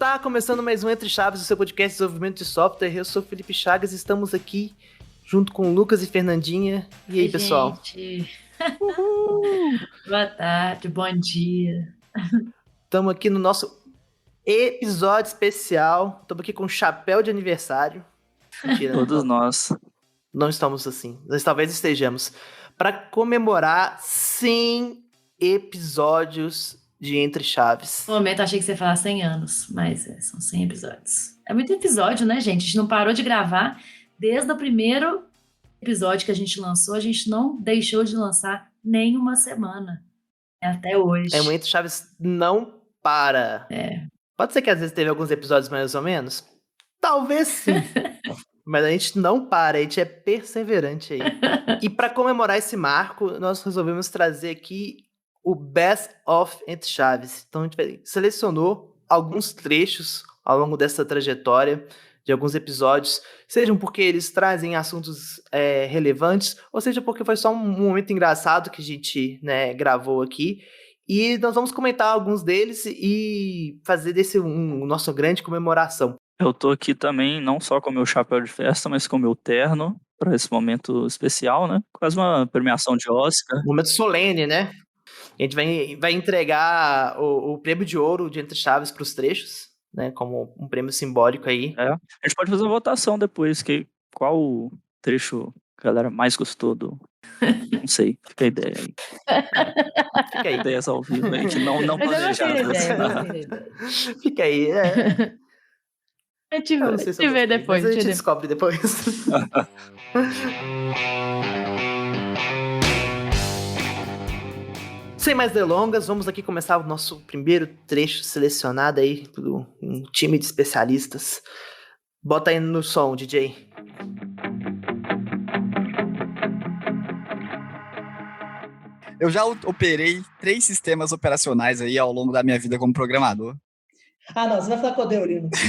Está começando mais um Entre Chaves, o seu podcast de desenvolvimento de software. Eu sou o Felipe Chagas e estamos aqui junto com o Lucas e Fernandinha. E aí, pessoal? Gente. Boa tarde, bom dia. Estamos aqui no nosso episódio especial. Estamos aqui com chapéu de aniversário. Mentira, Todos nós. Não estamos assim, nós talvez estejamos. Para comemorar 100 episódios de Entre Chaves. No momento achei que você ia falar 100 anos, mas são 100 episódios. É muito episódio, né, gente? A gente não parou de gravar. Desde o primeiro episódio que a gente lançou, a gente não deixou de lançar nem uma semana. Até hoje. O Entre Chaves não para. Pode ser que às vezes teve alguns episódios mais ou menos? Talvez sim. Mas a gente não para, a gente é perseverante aí. E para comemorar esse marco, nós resolvemos trazer aqui o Best of Entre Chaves. Então a gente selecionou alguns trechos ao longo dessa trajetória de alguns episódios, sejam porque eles trazem assuntos relevantes, ou seja porque foi só um momento engraçado que a gente, gravou aqui. E nós vamos comentar alguns deles e fazer desse nosso grande comemoração. Eu tô aqui também, não só com o meu chapéu de festa, mas com o meu terno, para esse momento especial, né? Quase uma premiação de Oscar. Momento solene, né? A gente vai entregar o prêmio de ouro de Entre Chaves para os trechos, né? Como um prêmio simbólico aí. A gente pode fazer uma votação depois, qual o trecho que a galera mais gostou do... Não sei, fica a ideia aí. Fica aí. Ideias ao vivo aí, que não planejadas. Fica aí, A gente vê depois. Mas a gente descobre depois. Sem mais delongas, vamos aqui começar o nosso primeiro trecho selecionado aí por um time de especialistas. Bota aí no som, DJ. Eu já operei 3 sistemas operacionais aí ao longo da minha vida como programador. Ah, não, você vai falar que eu odeio o Linux.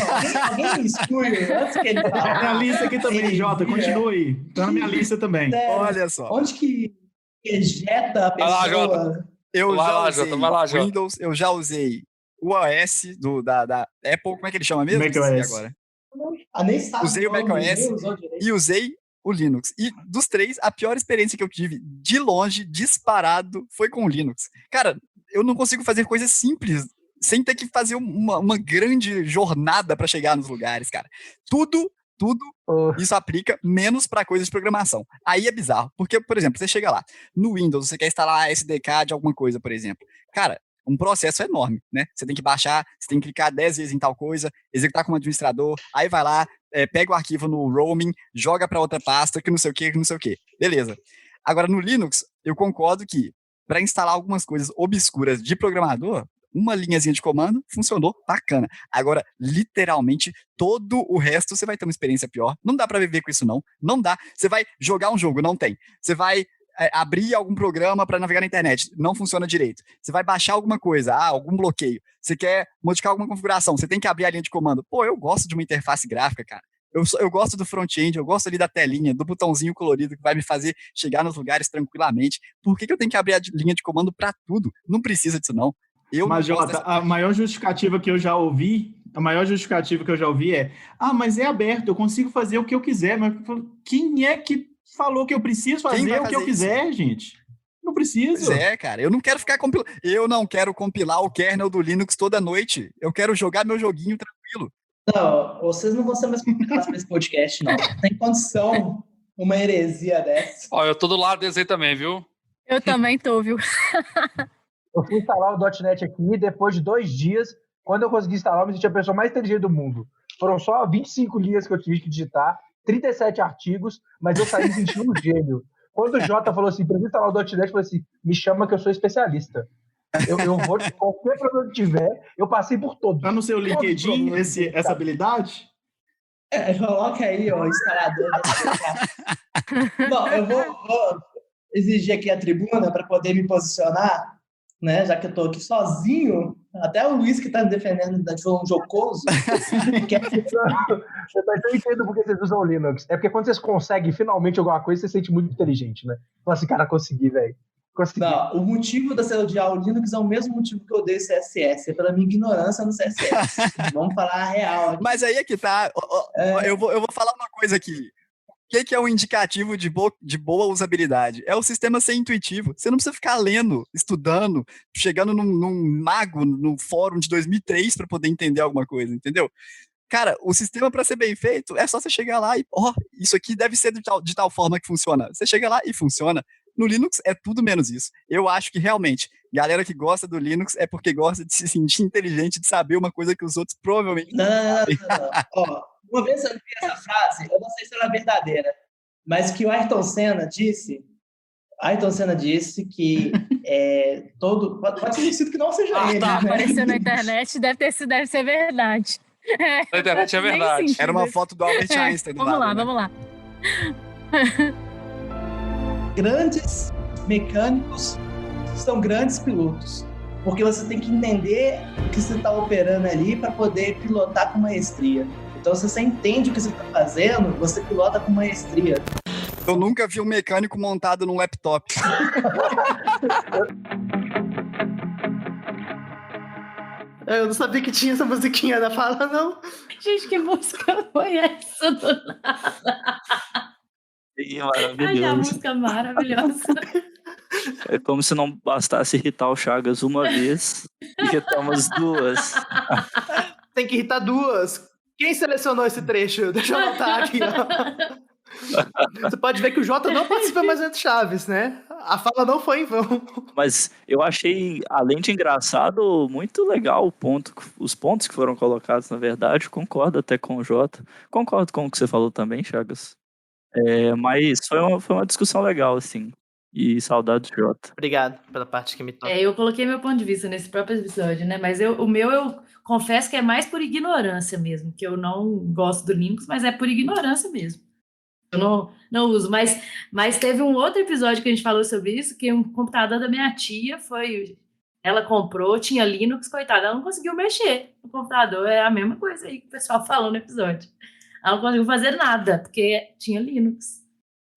Alguém me exclui antes que ele fale. Tá na minha lista aqui também, Jota, continua aí. Tá na minha lista também. Olha só. Onde que ejeta a pessoa? Vai lá, Jota. Vai lá, Jota. Windows, eu já usei o OS da Apple, como é que ele chama mesmo? macOS. Agora. Nem sabe. Usei o macOS e usei o Linux. E dos 3, a pior experiência que eu tive, de longe, disparado, foi com o Linux. Cara, eu não consigo fazer coisas simples sem ter que fazer uma grande jornada para chegar nos lugares, cara. Tudo isso aplica, menos para coisas de programação. Aí é bizarro, porque, por exemplo, você chega lá, no Windows, você quer instalar a SDK de alguma coisa, por exemplo. Cara, um processo enorme, né? Você tem que baixar, você tem que clicar 10 vezes em tal coisa, executar como administrador, aí vai lá, pega o arquivo no roaming, joga para outra pasta, que não sei o que. Beleza. Agora, no Linux, eu concordo que para instalar algumas coisas obscuras de programador, uma linhazinha de comando funcionou bacana. Agora, literalmente, todo o resto você vai ter uma experiência pior. Não dá para viver com isso, não. Não dá. Você vai jogar um jogo, não tem. Você vai abrir algum programa para navegar na internet, não funciona direito. Você vai baixar alguma coisa, algum bloqueio. Você quer modificar alguma configuração, você tem que abrir a linha de comando. Pô, eu gosto de uma interface gráfica, cara. Eu gosto do front-end, eu gosto ali da telinha, do botãozinho colorido que vai me fazer chegar nos lugares tranquilamente. Por que eu tenho que abrir a linha de comando para tudo? Não precisa disso, não. Mas, Jota, a maior justificativa que eu já ouvi é: mas é aberto, eu consigo fazer o que eu quiser. Mas quem é que falou que eu preciso fazer o que eu quiser, gente? Não preciso. Pois cara, eu não quero ficar eu não quero compilar o kernel do Linux toda noite. Eu quero jogar meu joguinho tranquilo. Não, vocês não vão ser mais complicados para esse podcast, não. Tem condição uma heresia dessa. Eu tô do lado desse aí também, viu? Eu também tô, viu? Eu fui instalar o .NET aqui e depois de 2 dias, quando eu consegui instalar, eu me senti a pessoa mais inteligente do mundo. Foram só 25 linhas que eu tive que digitar, 37 artigos, mas eu saí me sentindo um gênio. Quando o Jota falou assim, para instalar o .NET, eu falei assim, me chama que eu sou especialista. Eu vou, qualquer problema que tiver, eu passei por todos. Tá no seu LinkedIn essa habilidade? Coloca aí, instalador. Bom, eu vou exigir aqui a tribuna para poder me posicionar, né? Já que eu estou aqui sozinho, até o Luiz que está me defendendo de um jocoso. Eu entendo porque vocês usam o Linux. É porque quando vocês conseguem finalmente alguma coisa, você se sente muito inteligente, né? Fala assim, cara, consegui, velho. Consegui. Não, o motivo de eu odiar o Linux é o mesmo motivo que eu odeio CSS. É pela minha ignorância no CSS. Vamos falar a real aqui. Mas aí é que tá. Eu vou falar uma coisa aqui. O que é um indicativo de boa usabilidade? É o sistema ser intuitivo. Você não precisa ficar lendo, estudando, chegando num mago no fórum de 2003 para poder entender alguma coisa, entendeu? Cara, o sistema, para ser bem feito, é só você chegar lá e, isso aqui deve ser de tal forma que funciona. Você chega lá e funciona. No Linux é tudo menos isso. Eu acho que realmente, galera que gosta do Linux é porque gosta de se sentir inteligente, de saber uma coisa que os outros provavelmente não. Ó, uma vez eu vi essa frase, eu não sei se ela é verdadeira, mas que o Ayrton Senna disse que todo... Pode ter sido que não seja ele, tá. né? Apareceu na internet, deve ser verdade. Na internet é verdade. Era uma foto do Albert Einstein. Vamos lá. Grandes mecânicos são grandes pilotos, porque você tem que entender o que você está operando ali para poder pilotar com maestria. Então, se você entende o que você está fazendo, você pilota com maestria. Eu nunca vi um mecânico montado num laptop. Eu não sabia que tinha essa musiquinha da fala, não. Gente, que música foi essa do nada? Maravilhoso. Ai, a música maravilhosa. É como se não bastasse irritar o Chagas uma vez e irritamos duas. Tem que irritar duas. Quem selecionou esse trecho? Deixa eu anotar aqui, ó. Você pode ver que o Jota não participa mais do Chaves, né? A fala não foi em vão. Mas eu achei, além de engraçado, muito legal os pontos que foram colocados, na verdade. Concordo até com o Jota. Concordo com o que você falou também, Chagas. Mas foi uma discussão legal, assim. E saudades, Jota. Obrigado pela parte que me toca. Eu coloquei meu ponto de vista nesse próprio episódio, né? Mas o meu, eu confesso que é mais por ignorância mesmo. Que eu não gosto do Linux, mas é por ignorância mesmo. Eu não uso. Mas teve um outro episódio que a gente falou sobre isso, que um computador da minha tia ela comprou, tinha Linux, coitada, ela não conseguiu mexer no computador. É a mesma coisa aí que o pessoal falou no episódio. Ela não conseguiu fazer nada, porque tinha Linux,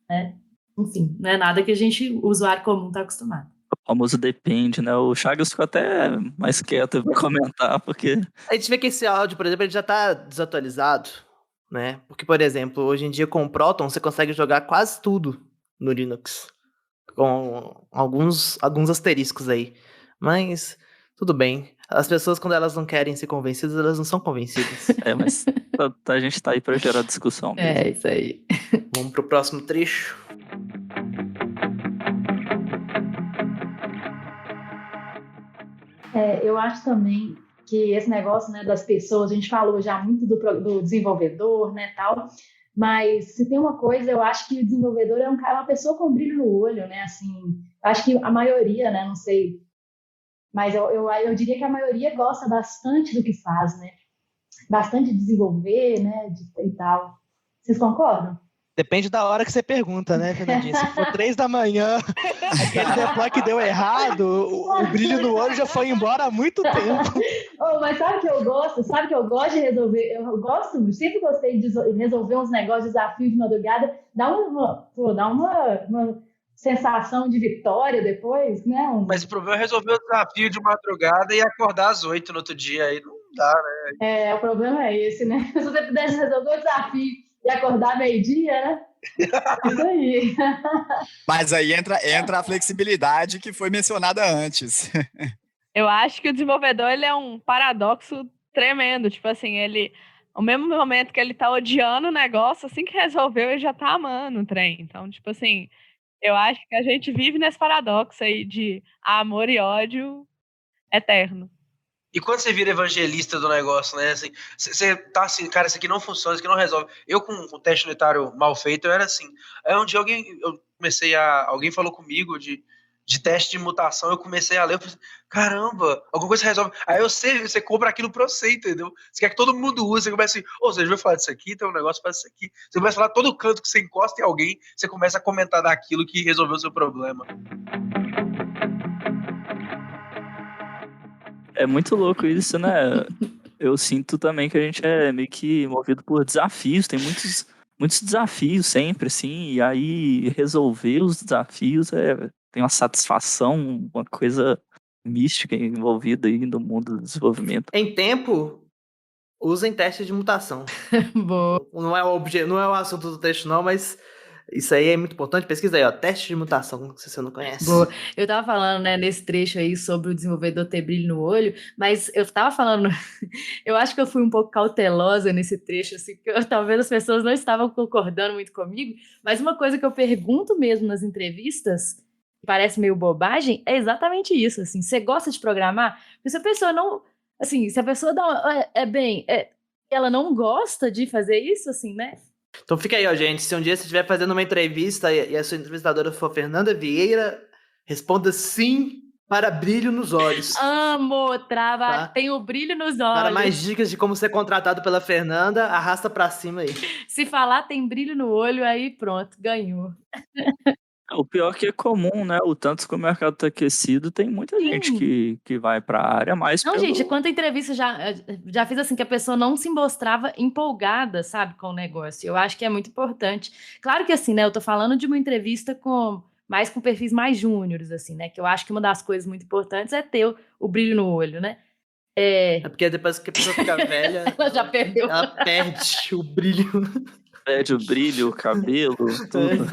né? Enfim, não é nada que o usuário comum está acostumado. O famoso depende, né? O Chagas ficou até mais quieto para comentar, porque... A gente vê que esse áudio, por exemplo, ele já está desatualizado, né? Porque, por exemplo, hoje em dia com o Proton você consegue jogar quase tudo no Linux. Com alguns asteriscos aí. Mas tudo bem. As pessoas, quando elas não querem ser convencidas, elas não são convencidas. Mas a gente tá aí para gerar discussão mesmo. É, isso aí. Vamos pro próximo trecho. Eu acho também que esse negócio, né, das pessoas, a gente falou já muito do desenvolvedor, né, tal, mas se tem uma coisa, eu acho que o desenvolvedor é uma pessoa com brilho no olho, né, assim, acho que a maioria, né, não sei, mas eu diria que a maioria gosta bastante do que faz, né, bastante de desenvolver, né, e tal. Vocês concordam? Depende da hora que você pergunta, né, Fernandinha? Se for 3 da manhã, aquele deploy que deu errado, o brilho no olho já foi embora há muito tempo. Mas sabe o que eu gosto? Sabe que eu gosto de resolver? Eu sempre gostei de resolver uns negócios, desafios de madrugada. Dá uma sensação de vitória depois, né? Mas o problema é resolver o desafio de madrugada e acordar às 8 no outro dia. Aí não dá, né? O problema é esse, né? Se você pudesse resolver o desafio e acordar meio-dia, né? Isso aí. Mas aí entra a flexibilidade que foi mencionada antes. Eu acho que o desenvolvedor ele é um paradoxo tremendo. Tipo assim, ao mesmo momento que ele tá odiando o negócio, assim que resolveu, ele já tá amando o trem. Então, tipo assim, eu acho que a gente vive nesse paradoxo aí de amor e ódio eterno. E quando você vira evangelista do negócio, né? Assim, você tá assim, cara, isso aqui não funciona, isso aqui não resolve. Eu, com o teste unitário mal feito, eu era assim. Aí um dia alguém falou comigo de teste de mutação, eu comecei a ler, eu falei, caramba, alguma coisa resolve. Aí você compra aquilo pra você, entendeu? Você quer que todo mundo use, você começa assim, você já vai falar disso aqui, tem um negócio para isso aqui. Você começa a falar todo canto que você encosta em alguém, você começa a comentar daquilo que resolveu o seu problema. É muito louco isso, né? Eu sinto também que a gente é meio que movido por desafios, tem muitos desafios sempre, assim, e aí resolver os desafios é tem uma satisfação, uma coisa mística envolvida aí no mundo do desenvolvimento. Em tempo, usem testes de mutação. Boa. Não é o assunto do texto não, mas isso aí é muito importante. Pesquisa aí, ó, teste de mutação, se você não conhece. Boa. Eu tava falando, né, nesse trecho aí sobre o desenvolvedor ter brilho no olho, mas eu tava falando, eu acho que eu fui um pouco cautelosa nesse trecho, assim, que talvez as pessoas não estavam concordando muito comigo, mas uma coisa que eu pergunto mesmo nas entrevistas, que parece meio bobagem, é exatamente isso, assim, você gosta de programar? Porque se a pessoa não, assim, se a pessoa ela não gosta de fazer isso, assim, né? Então fica aí, ó, gente. Se um dia você estiver fazendo uma entrevista e a sua entrevistadora for Fernanda Vieira, responda sim para brilho nos olhos. Amo, tá? Tem o brilho nos olhos. Para mais dicas de como ser contratado pela Fernanda, arrasta pra cima aí. Se falar tem brilho no olho, aí pronto, ganhou. O pior que é comum, né? O tanto que o mercado tá aquecido, tem muita gente que vai pra área mais Não, gente, quanta entrevista já fiz assim, que a pessoa não se mostrava empolgada, sabe, com o negócio. Eu acho que é muito importante. Claro que assim, né, eu tô falando de uma entrevista mais com perfis mais júniores, assim, né, que eu acho que uma das coisas muito importantes é ter o brilho no olho, né. É porque depois que a pessoa fica velha, ela já perdeu. Ela perde o brilho. Perde o brilho, o cabelo, tudo.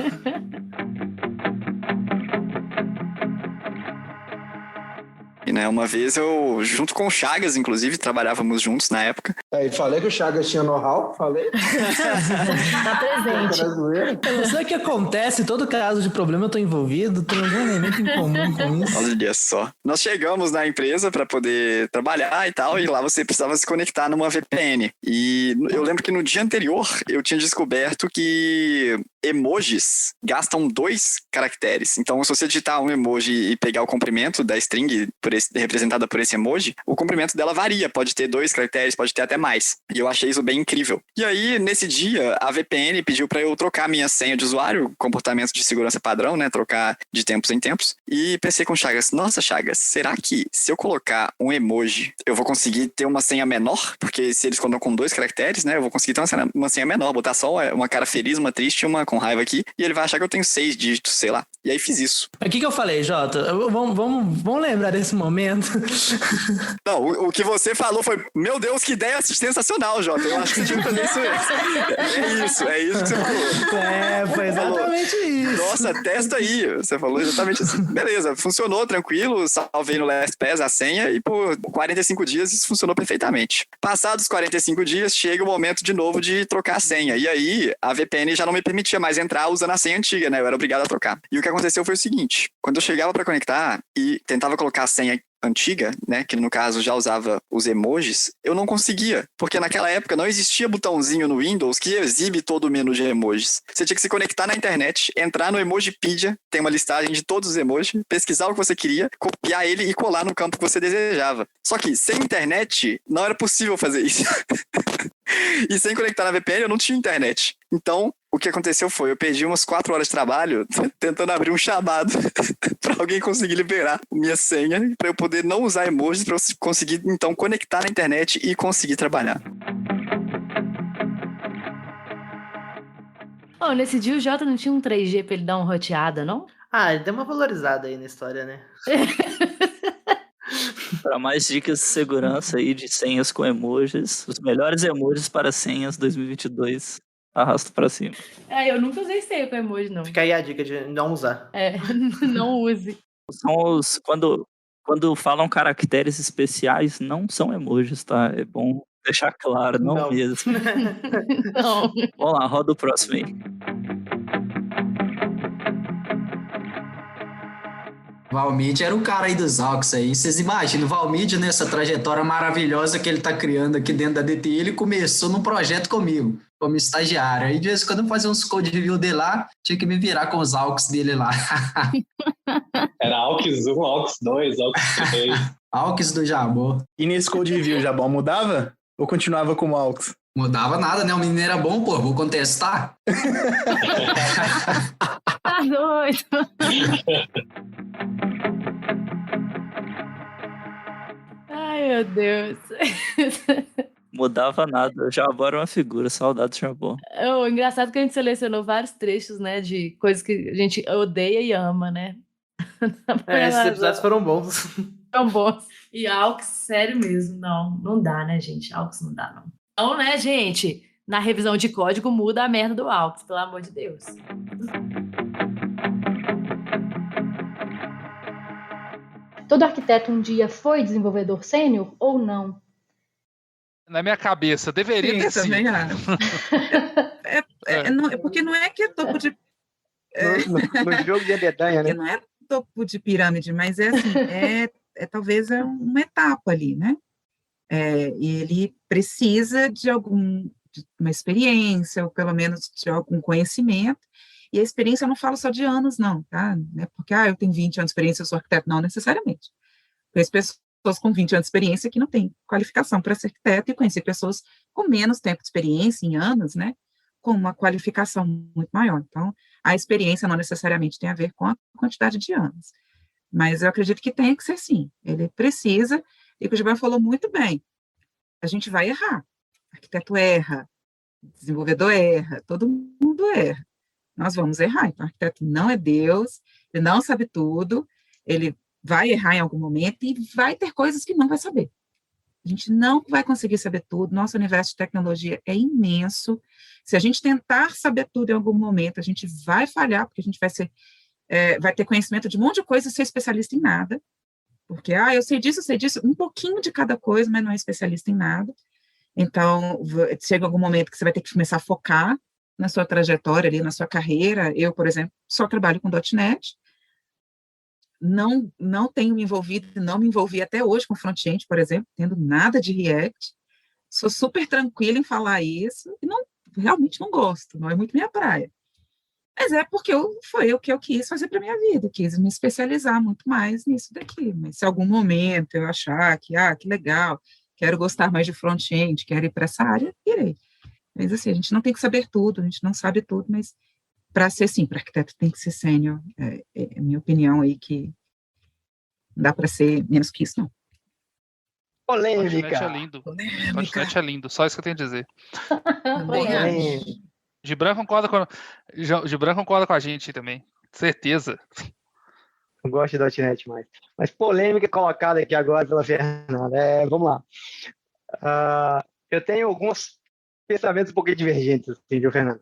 E, né, uma vez eu, junto com o Chagas, inclusive, trabalhávamos juntos na época. Aí, falei que o Chagas tinha know-how, falei. Tá presente. Eu não sei o que acontece, todo caso de problema eu tô envolvido, tem algum elemento em comum com isso. Olha só. Nós chegamos na empresa para poder trabalhar e tal, e lá você precisava se conectar numa VPN. E eu lembro que no dia anterior eu tinha descoberto que emojis gastam 2 caracteres. Então, se você digitar um emoji e pegar o comprimento da string representada por esse emoji, o comprimento dela varia. Pode ter 2 caracteres, pode ter até mais. E eu achei isso bem incrível. E aí, nesse dia, a VPN pediu para eu trocar minha senha de usuário, comportamento de segurança padrão, né? Trocar de tempos em tempos. E pensei com o Chagas, nossa, Chagas, será que se eu colocar um emoji, eu vou conseguir ter uma senha menor? Porque se eles contam com 2 caracteres, né? Eu vou conseguir ter uma senha menor. Botar só uma cara feliz, uma triste e uma com raiva aqui. E ele vai achar que eu tenho 6 dígitos, sei lá. E aí fiz isso. O que eu falei, Jota? Vamos lembrar desse momento. Não, o que você falou foi, meu Deus, que ideia sensacional, Jota. Eu acho que você tinha que fazer isso mesmo. É isso que você falou. Foi exatamente isso. Nossa, testa aí. Você falou exatamente assim. Beleza, funcionou, tranquilo. Salvei no LastPass a senha e por 45 dias isso funcionou perfeitamente. Passados 45 dias, chega o momento de novo de trocar a senha. E aí, a VPN já não me permitia mais entrar usando a senha antiga, né? Eu era obrigado a trocar. E o que aconteceu foi o seguinte. Quando eu chegava para conectar e tentava colocar a senha antiga, né, que no caso já usava os emojis, eu não conseguia, porque naquela época não existia botãozinho no Windows que exibe todo o menu de emojis. Você tinha que se conectar na internet, entrar no Emojipedia, tem uma listagem de todos os emojis, pesquisar o que você queria, copiar ele e colar no campo que você desejava. Só que sem internet não era possível fazer isso. E sem conectar na VPN eu não tinha internet. Então, o que aconteceu foi, eu perdi umas 4 horas de trabalho tentando abrir um chamado para alguém conseguir liberar minha senha, para eu poder não usar emojis, para eu conseguir, então, conectar na internet e conseguir trabalhar. Oh, nesse dia o Jota não tinha um 3G para ele dar uma roteada, não? Ah, ele deu uma valorizada aí na história, né? Para mais dicas de segurança aí de senhas com emojis, os melhores emojis para senhas 2022, arrasta para cima. Eu nunca usei senha com emoji, não. Fica aí a dica de não usar. Não use. São quando falam caracteres especiais, não são emojis, tá? É bom deixar claro, não mesmo. Não. Vamos lá, roda o próximo aí. Valmídia era o cara aí dos AUX aí. Vocês imaginam, o Valmídia nessa trajetória maravilhosa que ele tá criando aqui dentro da DTI, ele começou num projeto comigo, como estagiário. Aí de vez em quando eu fazia uns code review dele lá, tinha que me virar com os AUX dele lá. Era AUX 1, AUX 2, AUX 3. AUX do Jabó. E nesse code review, o Jabó mudava? Ou continuava como AUX? Mudava nada, né? O menino era bom, pô, vou contestar. Tá doido. Ai, meu Deus. Mudava nada, o Jabó era uma figura, saudade do Jabó. Engraçado que a gente selecionou vários trechos, né, de coisas que a gente odeia e ama, né? Esses episódios foram bons. Foram bons. E AUX, sério mesmo, não dá, né, gente? AUX não dá, não. Então, né, gente, na revisão de código muda a merda do AUX, pelo amor de Deus. Todo arquiteto um dia foi desenvolvedor sênior ou não? Na minha cabeça, deveria ter sido. Também acho. Porque não é que é topo de... No jogo de dedanha, né? Não é topo de pirâmide, mas é assim, talvez uma etapa ali, né? E ele precisa de uma experiência, ou pelo menos de algum conhecimento, e a experiência eu não falo só de anos, não, tá? Não é porque, eu tenho 20 anos de experiência, eu sou arquiteto, não necessariamente. Conheço pessoas com 20 anos de experiência que não têm qualificação para ser arquiteto, e conheci pessoas com menos tempo de experiência, em anos, né? Com uma qualificação muito maior. Então, a experiência não necessariamente tem a ver com a quantidade de anos. Mas eu acredito que tem que ser sim. Ele precisa, e o que o Gilberto falou muito bem, a gente vai errar. Arquiteto erra, desenvolvedor erra, todo mundo erra. Nós vamos errar. Então, o arquiteto não é Deus, ele não sabe tudo, ele vai errar em algum momento e vai ter coisas que não vai saber. A gente não vai conseguir saber tudo, nosso universo de tecnologia é imenso. Se a gente tentar saber tudo em algum momento, a gente vai falhar, porque a gente vai ter conhecimento de um monte de coisa e ser especialista em nada. Porque, eu sei disso, um pouquinho de cada coisa, mas não é especialista em nada. Então, chega algum momento que você vai ter que começar a focar na sua trajetória ali, na sua carreira. Eu, por exemplo, só trabalho com .NET, não tenho me envolvido, não me envolvi até hoje com front-end, por exemplo, tendo nada de React, sou super tranquila em falar isso, e realmente não gosto, não é muito minha praia. Mas é porque foi o que eu quis fazer para minha vida, quis me especializar muito mais nisso daqui, mas se algum momento eu achar que legal, quero gostar mais de front-end, quero ir para essa área, irei. Mas assim, a gente não tem que saber tudo, a gente não sabe tudo, mas para ser sim, para arquiteto tem que ser sênior, é a minha opinião aí, que não dá para ser menos que isso, não. Polêmica. .NET é lindo. .NET é lindo, só isso que eu tenho a dizer. Gibran concorda com a gente também, certeza. Eu gosto de .NET mais. Mas polêmica colocada aqui agora pela Fernanda. Vamos lá. Eu tenho alguns pensamentos um pouquinho divergentes, assim, viu, Fernando?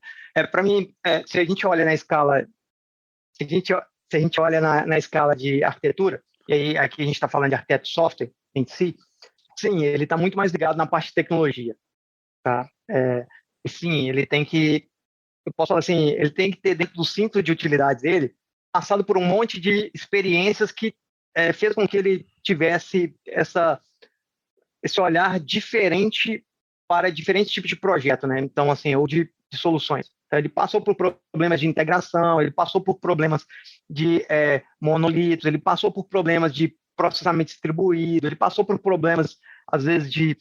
Para mim, se a gente olha na escala, se a gente olha na escala de arquitetura, e aí aqui a gente está falando de arquiteto de software em si, sim, ele está muito mais ligado na parte de tecnologia, tá? Sim, ele tem que, eu posso falar assim, ele tem que ter dentro do cinto de utilidades dele, passado por um monte de experiências que fez com que ele tivesse esse olhar diferente para diferentes tipos de projeto, né? Então, assim, ou de soluções. Então, ele passou por problemas de integração, ele passou por problemas de monolitos, ele passou por problemas de processamento distribuído, ele passou por problemas, às vezes, de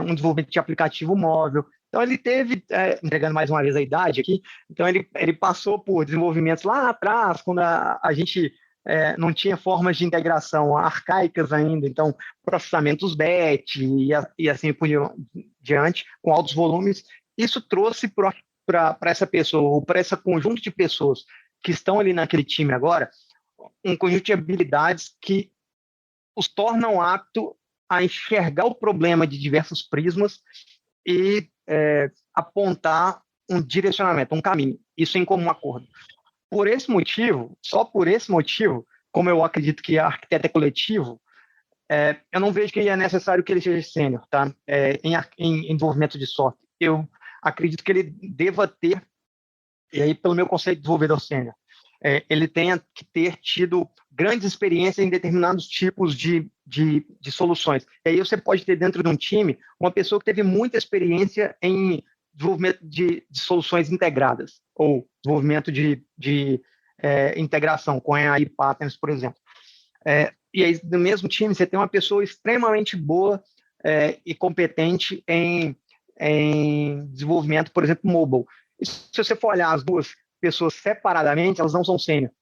um desenvolvimento de aplicativo móvel. Então, ele teve, entregando mais uma vez a idade aqui, então ele passou por desenvolvimentos lá atrás, quando a gente não tinha formas de integração arcaicas ainda, então processamentos batch e assim por diante, com altos volumes. Isso trouxe para essa pessoa, ou para esse conjunto de pessoas que estão ali naquele time agora, um conjunto de habilidades que os tornam aptos a enxergar o problema de diversos prismas e apontar um direcionamento, um caminho, isso em comum acordo. Por esse motivo, só por esse motivo, como eu acredito que arquiteto é coletivo, eu não vejo que é necessário que ele seja sênior, tá? Em desenvolvimento de software. Eu acredito que ele deva ter, e aí pelo meu conceito de desenvolvedor sênior, ele tenha que ter tido grandes experiências em determinados tipos de soluções. E aí você pode ter dentro de um time uma pessoa que teve muita experiência em desenvolvimento de soluções integradas, ou desenvolvimento de integração com AI patterns, por exemplo. E aí, no mesmo time, você tem uma pessoa extremamente boa e competente em desenvolvimento, por exemplo, mobile. E se você for olhar as duas pessoas separadamente, elas não são sênior.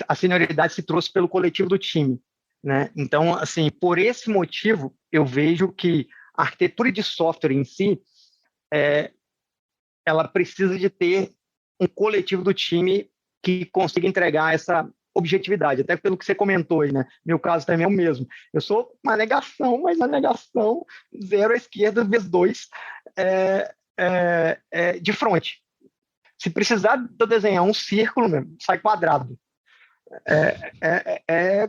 A senioridade se trouxe pelo coletivo do time, né? Então, assim, por esse motivo, eu vejo que a arquitetura de software em si, ela precisa de ter um coletivo do time que consiga entregar essa objetividade, até pelo que você comentou aí, né? Meu caso também é o mesmo. Eu sou uma negação, mas a negação 0 à esquerda vezes 2 de frente. Se precisar de eu desenhar um círculo mesmo, sai quadrado.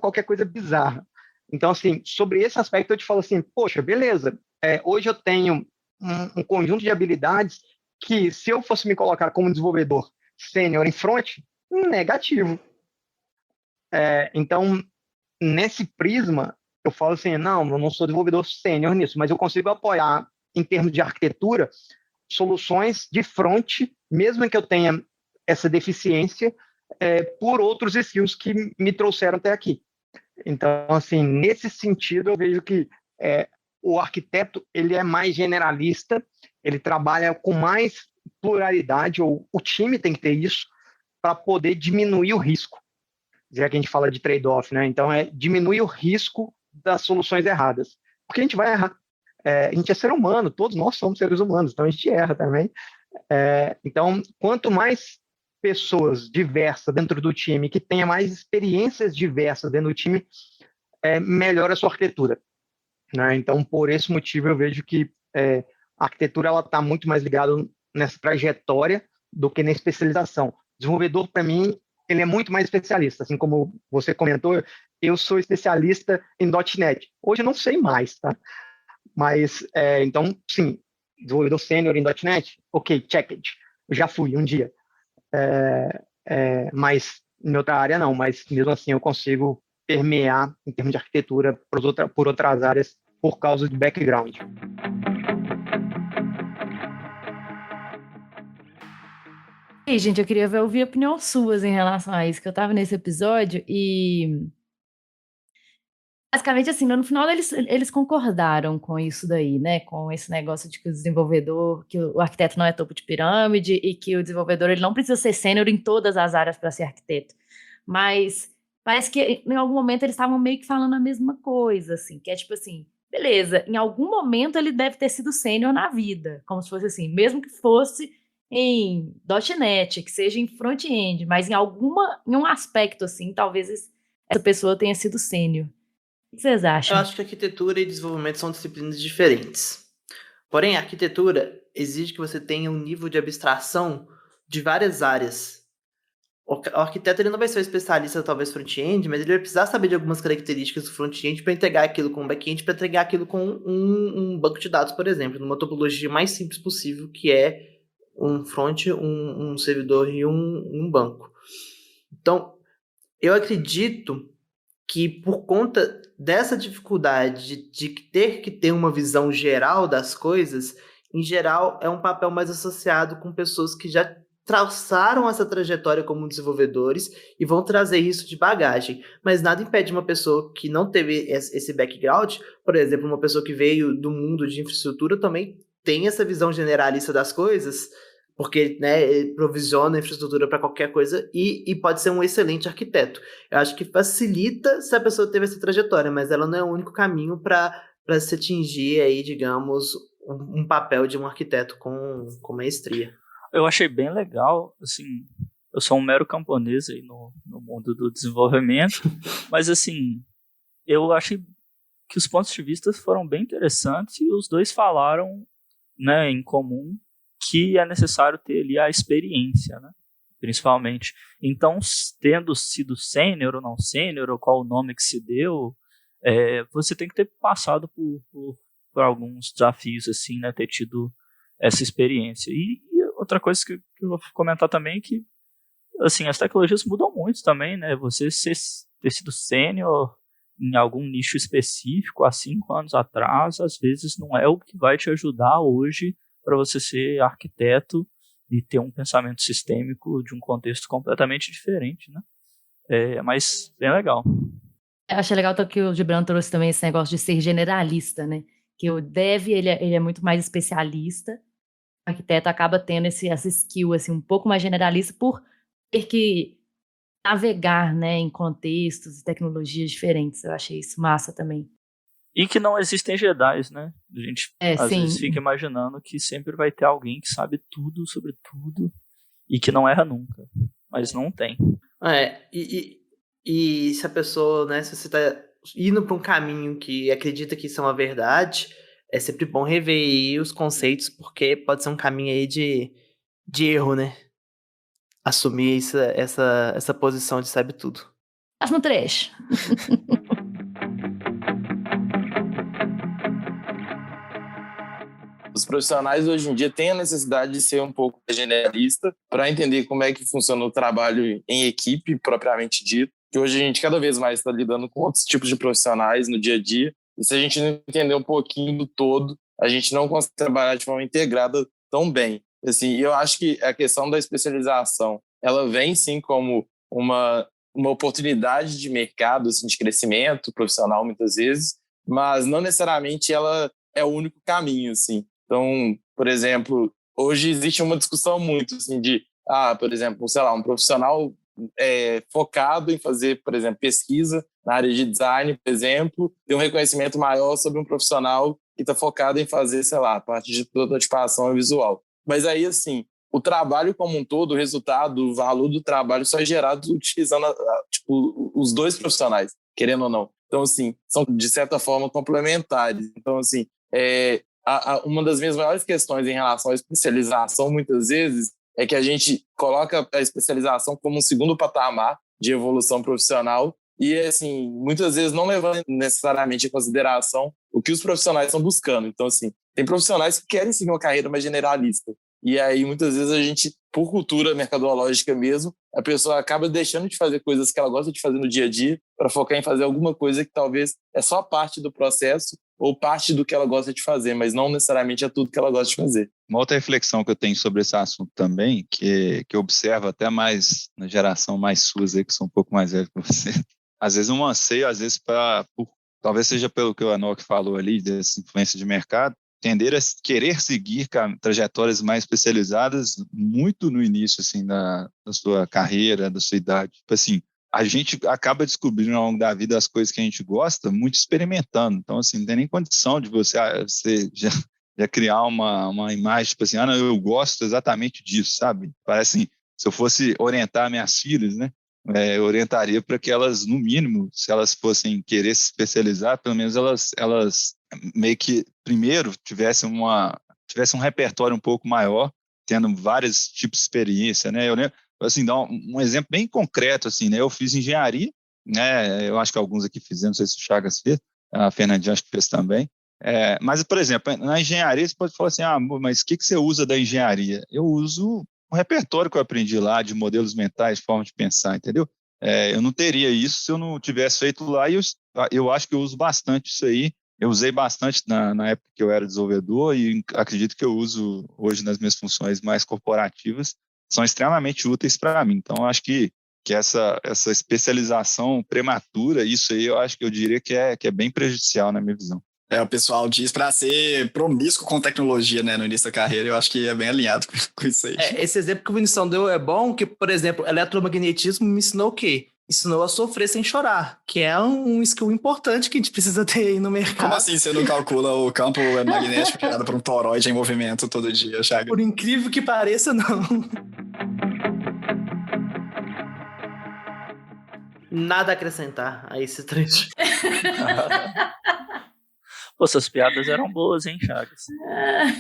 Qualquer coisa bizarra. Então, assim, sobre esse aspecto eu te falo assim, poxa, beleza, hoje eu tenho um conjunto de habilidades que, se eu fosse me colocar como desenvolvedor sênior em front, negativo. Então, nesse prisma, eu falo assim, não, eu não sou desenvolvedor sênior nisso, mas eu consigo apoiar, em termos de arquitetura, soluções de front, mesmo que eu tenha essa deficiência, por outros skills que me trouxeram até aqui. Então, assim, nesse sentido, eu vejo que o arquiteto ele é mais generalista, ele trabalha com mais pluralidade, ou o time tem que ter isso, para poder diminuir o risco. Já que a gente fala de trade-off, né? Então, diminuir o risco das soluções erradas. Porque a gente vai errar. A gente é ser humano, todos nós somos seres humanos, então a gente erra também. Então, quanto mais pessoas diversas dentro do time, que tenha mais experiências diversas dentro do time, melhora a sua arquitetura. Né? Então, por esse motivo, eu vejo que a arquitetura está muito mais ligada nessa trajetória do que na especialização. Desenvolvedor, para mim, ele é muito mais especialista. Assim como você comentou, eu sou especialista em .NET. Hoje eu não sei mais, tá? Mas, então, sim, desenvolvedor sênior em .NET, ok, checked. Eu já fui um dia. Mas em outra área não, mas mesmo assim eu consigo permear em termos de arquitetura por outras áreas por causa do background. E, gente, eu queria ouvir opiniões suas em relação a isso, que eu tava nesse episódio e basicamente, assim, no final eles concordaram com isso daí, né? Com esse negócio de que o desenvolvedor, que o arquiteto não é topo de pirâmide e que o desenvolvedor ele não precisa ser sênior em todas as áreas para ser arquiteto. Mas parece que em algum momento eles estavam meio que falando a mesma coisa, assim, que é tipo assim, beleza, em algum momento ele deve ter sido sênior na vida, como se fosse assim, mesmo que fosse em .NET, que seja em front-end, mas em um aspecto, assim, talvez essa pessoa tenha sido sênior. O que vocês acham? Eu acho que arquitetura e desenvolvimento são disciplinas diferentes. Porém, a arquitetura exige que você tenha um nível de abstração de várias áreas. O arquiteto ele não vai ser um especialista, talvez, front-end, mas ele vai precisar saber de algumas características do front-end para entregar aquilo com o back-end, para entregar aquilo com um banco de dados, por exemplo, numa topologia mais simples possível, que é um front, um servidor e um banco. Então, eu acredito que por conta dessa dificuldade de ter que ter uma visão geral das coisas, em geral, é um papel mais associado com pessoas que já traçaram essa trajetória como desenvolvedores e vão trazer isso de bagagem. Mas nada impede uma pessoa que não teve esse background, por exemplo, uma pessoa que veio do mundo de infraestrutura também tem essa visão generalista das coisas, porque, né, ele provisiona infraestrutura para qualquer coisa e pode ser um excelente arquiteto. Eu acho que facilita se a pessoa teve essa trajetória, mas ela não é o único caminho para se atingir aí, digamos, um papel de um arquiteto com maestria. Eu achei bem legal, assim, eu sou um mero camponês aí no mundo do desenvolvimento, mas assim, eu achei que os pontos de vista foram bem interessantes e os dois falaram, né, em comum, que é necessário ter ali a experiência, né? Principalmente. Então, tendo sido sênior ou não sênior, ou qual o nome que se deu, você tem que ter passado por alguns desafios, assim, né? Ter tido essa experiência. E outra coisa que eu vou comentar também é que, assim, as tecnologias mudam muito também, né? Você ter sido sênior em algum nicho específico há 5 anos atrás, às vezes não é o que vai te ajudar hoje para você ser arquiteto e ter um pensamento sistêmico de um contexto completamente diferente, né? Mas bem legal. Eu achei legal que o Gibran trouxe também esse negócio de ser generalista, né? Que o dev, ele é muito mais especialista, o arquiteto acaba tendo essa skill, assim, um pouco mais generalista por ter que navegar, né, em contextos e tecnologias diferentes. Eu achei isso massa também. E que não existem Jedis, né? A gente às vezes fica imaginando que sempre vai ter alguém que sabe tudo sobre tudo e que não erra nunca. Mas não tem. E se a pessoa, né, se você tá indo para um caminho que acredita que isso é uma verdade, é sempre bom rever aí os conceitos, porque pode ser um caminho aí de erro, né? Assumir essa posição de sabe tudo. Próximo trecho. Os profissionais hoje em dia têm a necessidade de ser um pouco generalista para entender como é que funciona o trabalho em equipe, propriamente dito, que hoje a gente cada vez mais está lidando com outros tipos de profissionais no dia a dia, e se a gente não entender um pouquinho do todo, a gente não consegue trabalhar de forma integrada tão bem. Assim, eu acho que a questão da especialização, ela vem sim como uma oportunidade de mercado, assim, de crescimento profissional muitas vezes, mas não necessariamente ela é o único caminho, assim. Então, por exemplo, hoje existe uma discussão muito assim de, por exemplo, sei lá, um profissional focado em fazer, por exemplo, pesquisa na área de design, por exemplo, ter um reconhecimento maior sobre um profissional que está focado em fazer, sei lá, a parte de prototipação visual. Mas aí, assim, o trabalho como um todo, o resultado, o valor do trabalho só é gerado utilizando tipo, os dois profissionais, querendo ou não. Então, assim, são, de certa forma, complementares. Então, assim, uma das minhas maiores questões em relação à especialização, muitas vezes, é que a gente coloca a especialização como um segundo patamar de evolução profissional e, assim, muitas vezes não levando necessariamente em consideração o que os profissionais estão buscando. Então, assim, tem profissionais que querem seguir uma carreira mais generalista. E aí, muitas vezes, a gente, por cultura mercadológica mesmo, a pessoa acaba deixando de fazer coisas que ela gosta de fazer no dia a dia para focar em fazer alguma coisa que talvez é só parte do processo ou parte do que ela gosta de fazer, mas não necessariamente é tudo que ela gosta de fazer. Uma outra reflexão que eu tenho sobre esse assunto também, que eu observo até mais na geração mais suas aí, que são um pouco mais velhos que você, às vezes um anseio, às vezes talvez seja pelo que o Enoch falou ali, dessa influência de mercado, tender a querer seguir trajetórias mais especializadas muito no início, assim, da sua carreira, da sua idade. Tipo assim, a gente acaba descobrindo ao longo da vida as coisas que a gente gosta, muito experimentando. Então, assim, não tem nem condição de você já criar uma imagem, tipo assim, não, eu gosto exatamente disso, sabe? Parece assim, se eu fosse orientar minhas filhas, né? Eu orientaria para que elas, no mínimo, se elas fossem querer se especializar, pelo menos elas meio que, primeiro, tivessem um repertório um pouco maior, tendo vários tipos de experiência, né? Eu lembro, assim, dar um exemplo bem concreto, assim, né? Eu fiz engenharia, né? Eu acho que alguns aqui fizeram, não sei se o Chagas fez, a Fernandinha acho que fez também. Mas, por exemplo, na engenharia você pode falar assim, mas o que você usa da engenharia? Eu uso um repertório que eu aprendi lá de modelos mentais, de forma de pensar, entendeu? Eu não teria isso se eu não tivesse feito lá, e eu acho que eu uso bastante isso aí. Eu usei bastante na época que eu era desenvolvedor e acredito que eu uso hoje nas minhas funções mais corporativas, são extremamente úteis para mim. Então, eu acho que essa especialização prematura, isso aí eu diria que é bem prejudicial na minha visão. O pessoal diz para ser promíscuo com tecnologia, né, no início da carreira, eu acho que é bem alinhado com isso aí. Esse exemplo que o Vinição deu é bom, que, por exemplo, eletromagnetismo me ensinou o quê? Ensinou a sofrer sem chorar, que é um skill importante que a gente precisa ter aí no mercado. Como assim você não calcula o campo magnético gerado por um toroide em movimento todo dia, Chagas? Por incrível que pareça, não. Nada a acrescentar a esse trecho. Pô, essas piadas eram boas, hein, Chagas?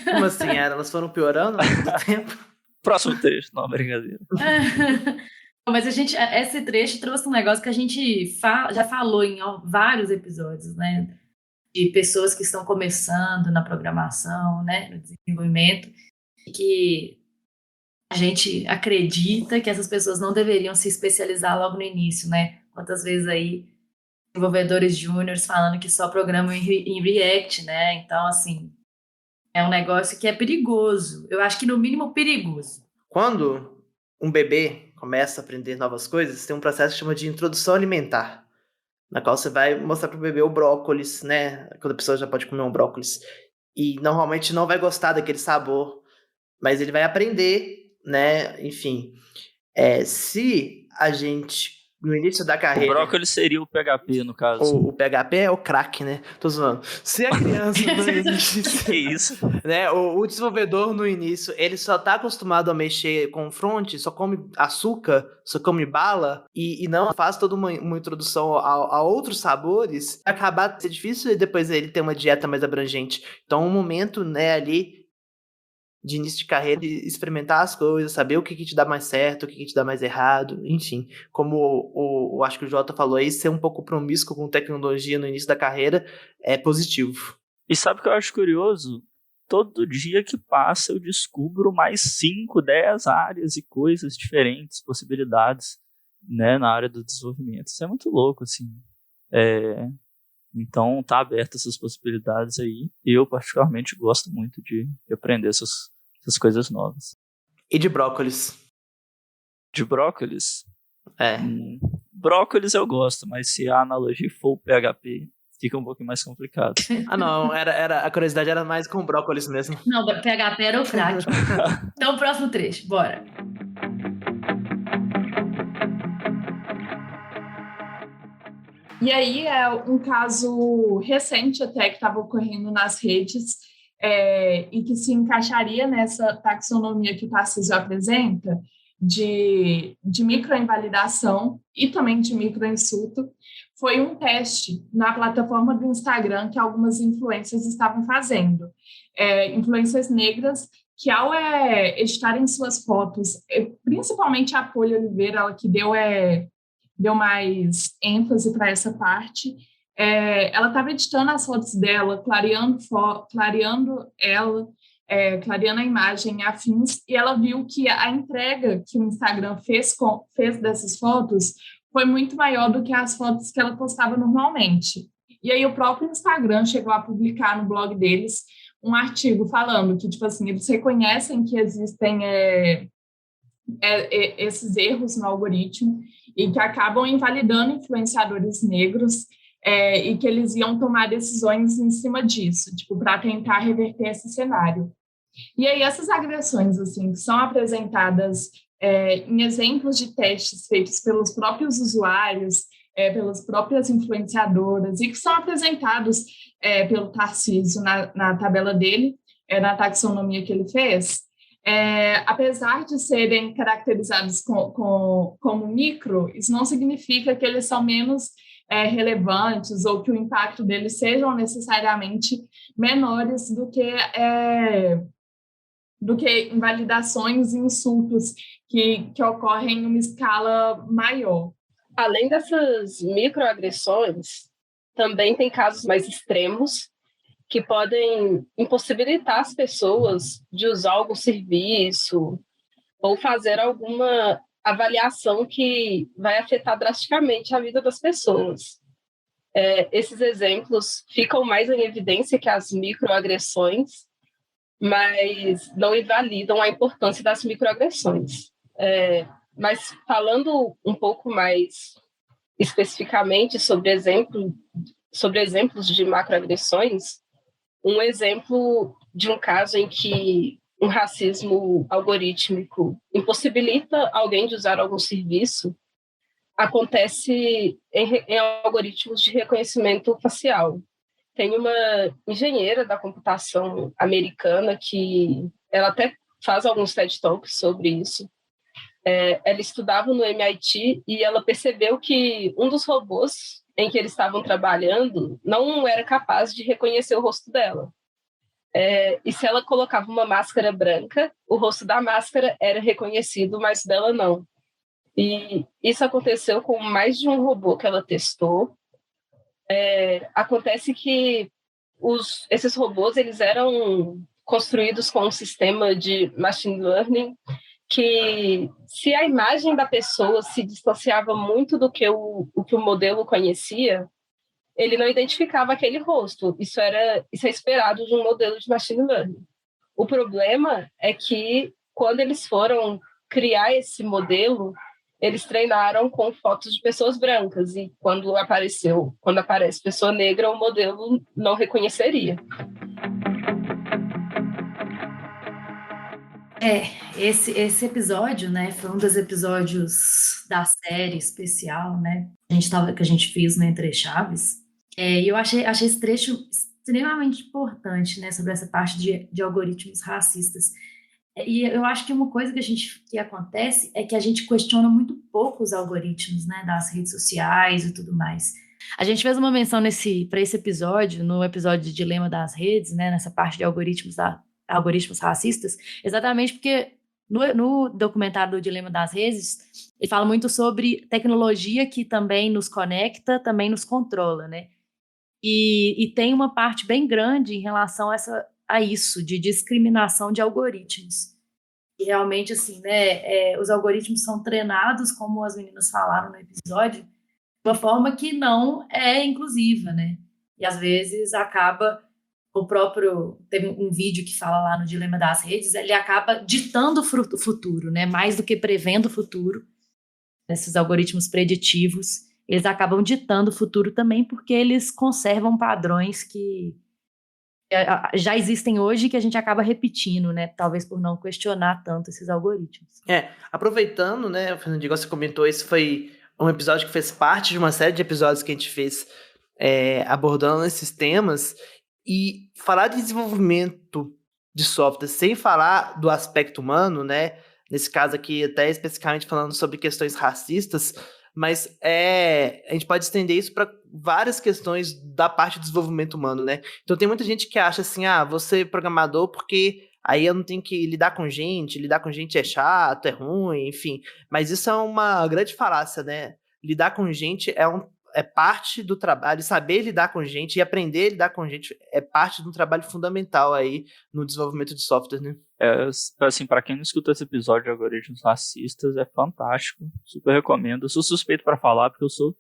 Como assim? Elas foram piorando ao longo do tempo? Próximo trecho, não, brincadeira. Mas esse trecho trouxe um negócio que a gente já falou em vários episódios, né? De pessoas que estão começando na programação, né? No desenvolvimento, e que a gente acredita que essas pessoas não deveriam se especializar logo no início, né? Quantas vezes aí desenvolvedores júniores falando que só programam em React, né? Então, assim, é um negócio que é perigoso. Eu acho que, no mínimo, perigoso. Quando um bebê começa a aprender novas coisas, tem um processo que chama de introdução alimentar, na qual você vai mostrar para o bebê o brócolis, né? Quando a pessoa já pode comer um brócolis. E, normalmente, não vai gostar daquele sabor, mas ele vai aprender, né? Enfim, se a gente no início da carreira... O brócolis seria o PHP, no caso. O PHP é o crack, né? Tô zoando. Se a criança no início... Que isso? Né? O desenvolvedor no início, ele só tá acostumado a mexer com front, só come açúcar, só come bala, e não faz toda uma introdução a outros sabores, acabar de ser difícil depois ele ter uma dieta mais abrangente. Então, um momento, né, ali, de início de carreira, experimentar as coisas, saber o que te dá mais certo, o que te dá mais errado, enfim. Como acho que o Jota falou aí, ser um pouco promíscuo com tecnologia no início da carreira é positivo. E sabe o que eu acho curioso? Todo dia que passa eu descubro mais 5, 10 áreas e coisas diferentes, possibilidades, né, na área do desenvolvimento. Isso é muito louco, assim. Então, tá aberto essas possibilidades aí. Eu, particularmente, gosto muito de aprender essas coisas novas. E de brócolis? De brócolis? Brócolis eu gosto, mas se a analogia for o PHP, fica um pouquinho mais complicado. Não, a curiosidade era mais com brócolis mesmo. Não, PHP era o crack. Então, próximo trecho, bora. E aí é um caso recente até que estava ocorrendo nas redes e que se encaixaria nessa taxonomia que o Tarcísio apresenta de microinvalidação e também de microinsulto. Foi um teste na plataforma do Instagram que algumas influencers estavam fazendo. Influencers negras que, ao editarem suas fotos, principalmente a Poli Oliveira, ela que deu mais ênfase para essa parte. Ela estava editando as fotos dela, clareando ela, clareando a imagem, afins, e ela viu que a entrega que o Instagram fez dessas fotos foi muito maior do que as fotos que ela postava normalmente. E aí o próprio Instagram chegou a publicar no blog deles um artigo falando que, tipo assim, eles reconhecem que existem esses erros no algoritmo e que acabam invalidando influenciadores negros e que eles iam tomar decisões em cima disso, tipo, para tentar reverter esse cenário. E aí essas agressões, assim, que são apresentadas em exemplos de testes feitos pelos próprios usuários, pelas próprias influenciadoras, e que são apresentados pelo Tarcísio na tabela dele, na taxonomia que ele fez, apesar de serem caracterizados como micro, isso não significa que eles são menos relevantes ou que o impacto deles sejam necessariamente menores do que invalidações e insultos que ocorrem em uma escala maior. Além dessas microagressões, também tem casos mais extremos que podem impossibilitar as pessoas de usar algum serviço ou fazer alguma avaliação que vai afetar drasticamente a vida das pessoas. Esses exemplos ficam mais em evidência que as microagressões, mas não invalidam a importância das microagressões. Mas falando um pouco mais especificamente sobre exemplos de macroagressões, um exemplo de um caso em que um racismo algorítmico impossibilita alguém de usar algum serviço acontece em algoritmos de reconhecimento facial. Tem uma engenheira da computação americana que ela até faz alguns TED Talks sobre isso. Ela estudava no MIT e ela percebeu que um dos robôs em que eles estavam trabalhando não era capaz de reconhecer o rosto dela. E se ela colocava uma máscara branca, o rosto da máscara era reconhecido, mas dela não. E isso aconteceu com mais de um robô que ela testou. Acontece que esses robôs eles eram construídos com um sistema de machine learning que, se a imagem da pessoa se distanciava muito do que o modelo conhecia, ele não identificava aquele rosto. Isso é esperado de um modelo de machine learning. O problema é que, quando eles foram criar esse modelo, eles treinaram com fotos de pessoas brancas, e quando aparece pessoa negra, o modelo não reconheceria. Esse episódio, né, foi um dos episódios da série especial, né, que a gente fez no Entre Chaves, e eu achei esse trecho extremamente importante, né, sobre essa parte de algoritmos racistas. E eu acho que uma coisa que acontece é que a gente questiona muito pouco os algoritmos, né, das redes sociais e tudo mais. A gente fez uma menção para esse episódio, no episódio de Dilema das Redes, né, nessa parte de algoritmos racistas, exatamente porque no documentário do Dilema das Redes, ele fala muito sobre tecnologia que também nos conecta, também nos controla, né? E tem uma parte bem grande em relação a isso, de discriminação de algoritmos. E realmente, assim, né, os algoritmos são treinados, como as meninas falaram no episódio, de uma forma que não é inclusiva, né? E às vezes teve um vídeo que fala lá no Dilema das Redes, ele acaba ditando o futuro, né? Mais do que prevendo o futuro. Esses algoritmos preditivos, eles acabam ditando o futuro também, porque eles conservam padrões que já existem hoje e que a gente acaba repetindo, né? Talvez por não questionar tanto esses algoritmos. Aproveitando, né, Fernando, igual você comentou, esse foi um episódio que fez parte de uma série de episódios que a gente fez abordando esses temas. E falar de desenvolvimento de software sem falar do aspecto humano, né? Nesse caso aqui, até especificamente falando sobre questões racistas, mas a gente pode estender isso para várias questões da parte do desenvolvimento humano, né? Então tem muita gente que acha assim, vou ser programador porque aí eu não tenho que lidar com gente é chato, é ruim, enfim. Mas isso é uma grande falácia, né? Lidar com gente é parte do trabalho, saber lidar com gente e aprender a lidar com gente é parte de um trabalho fundamental aí no desenvolvimento de software, né? Assim, para quem não escutou esse episódio de algoritmos racistas, é fantástico, super recomendo. Eu sou suspeito para falar porque eu sou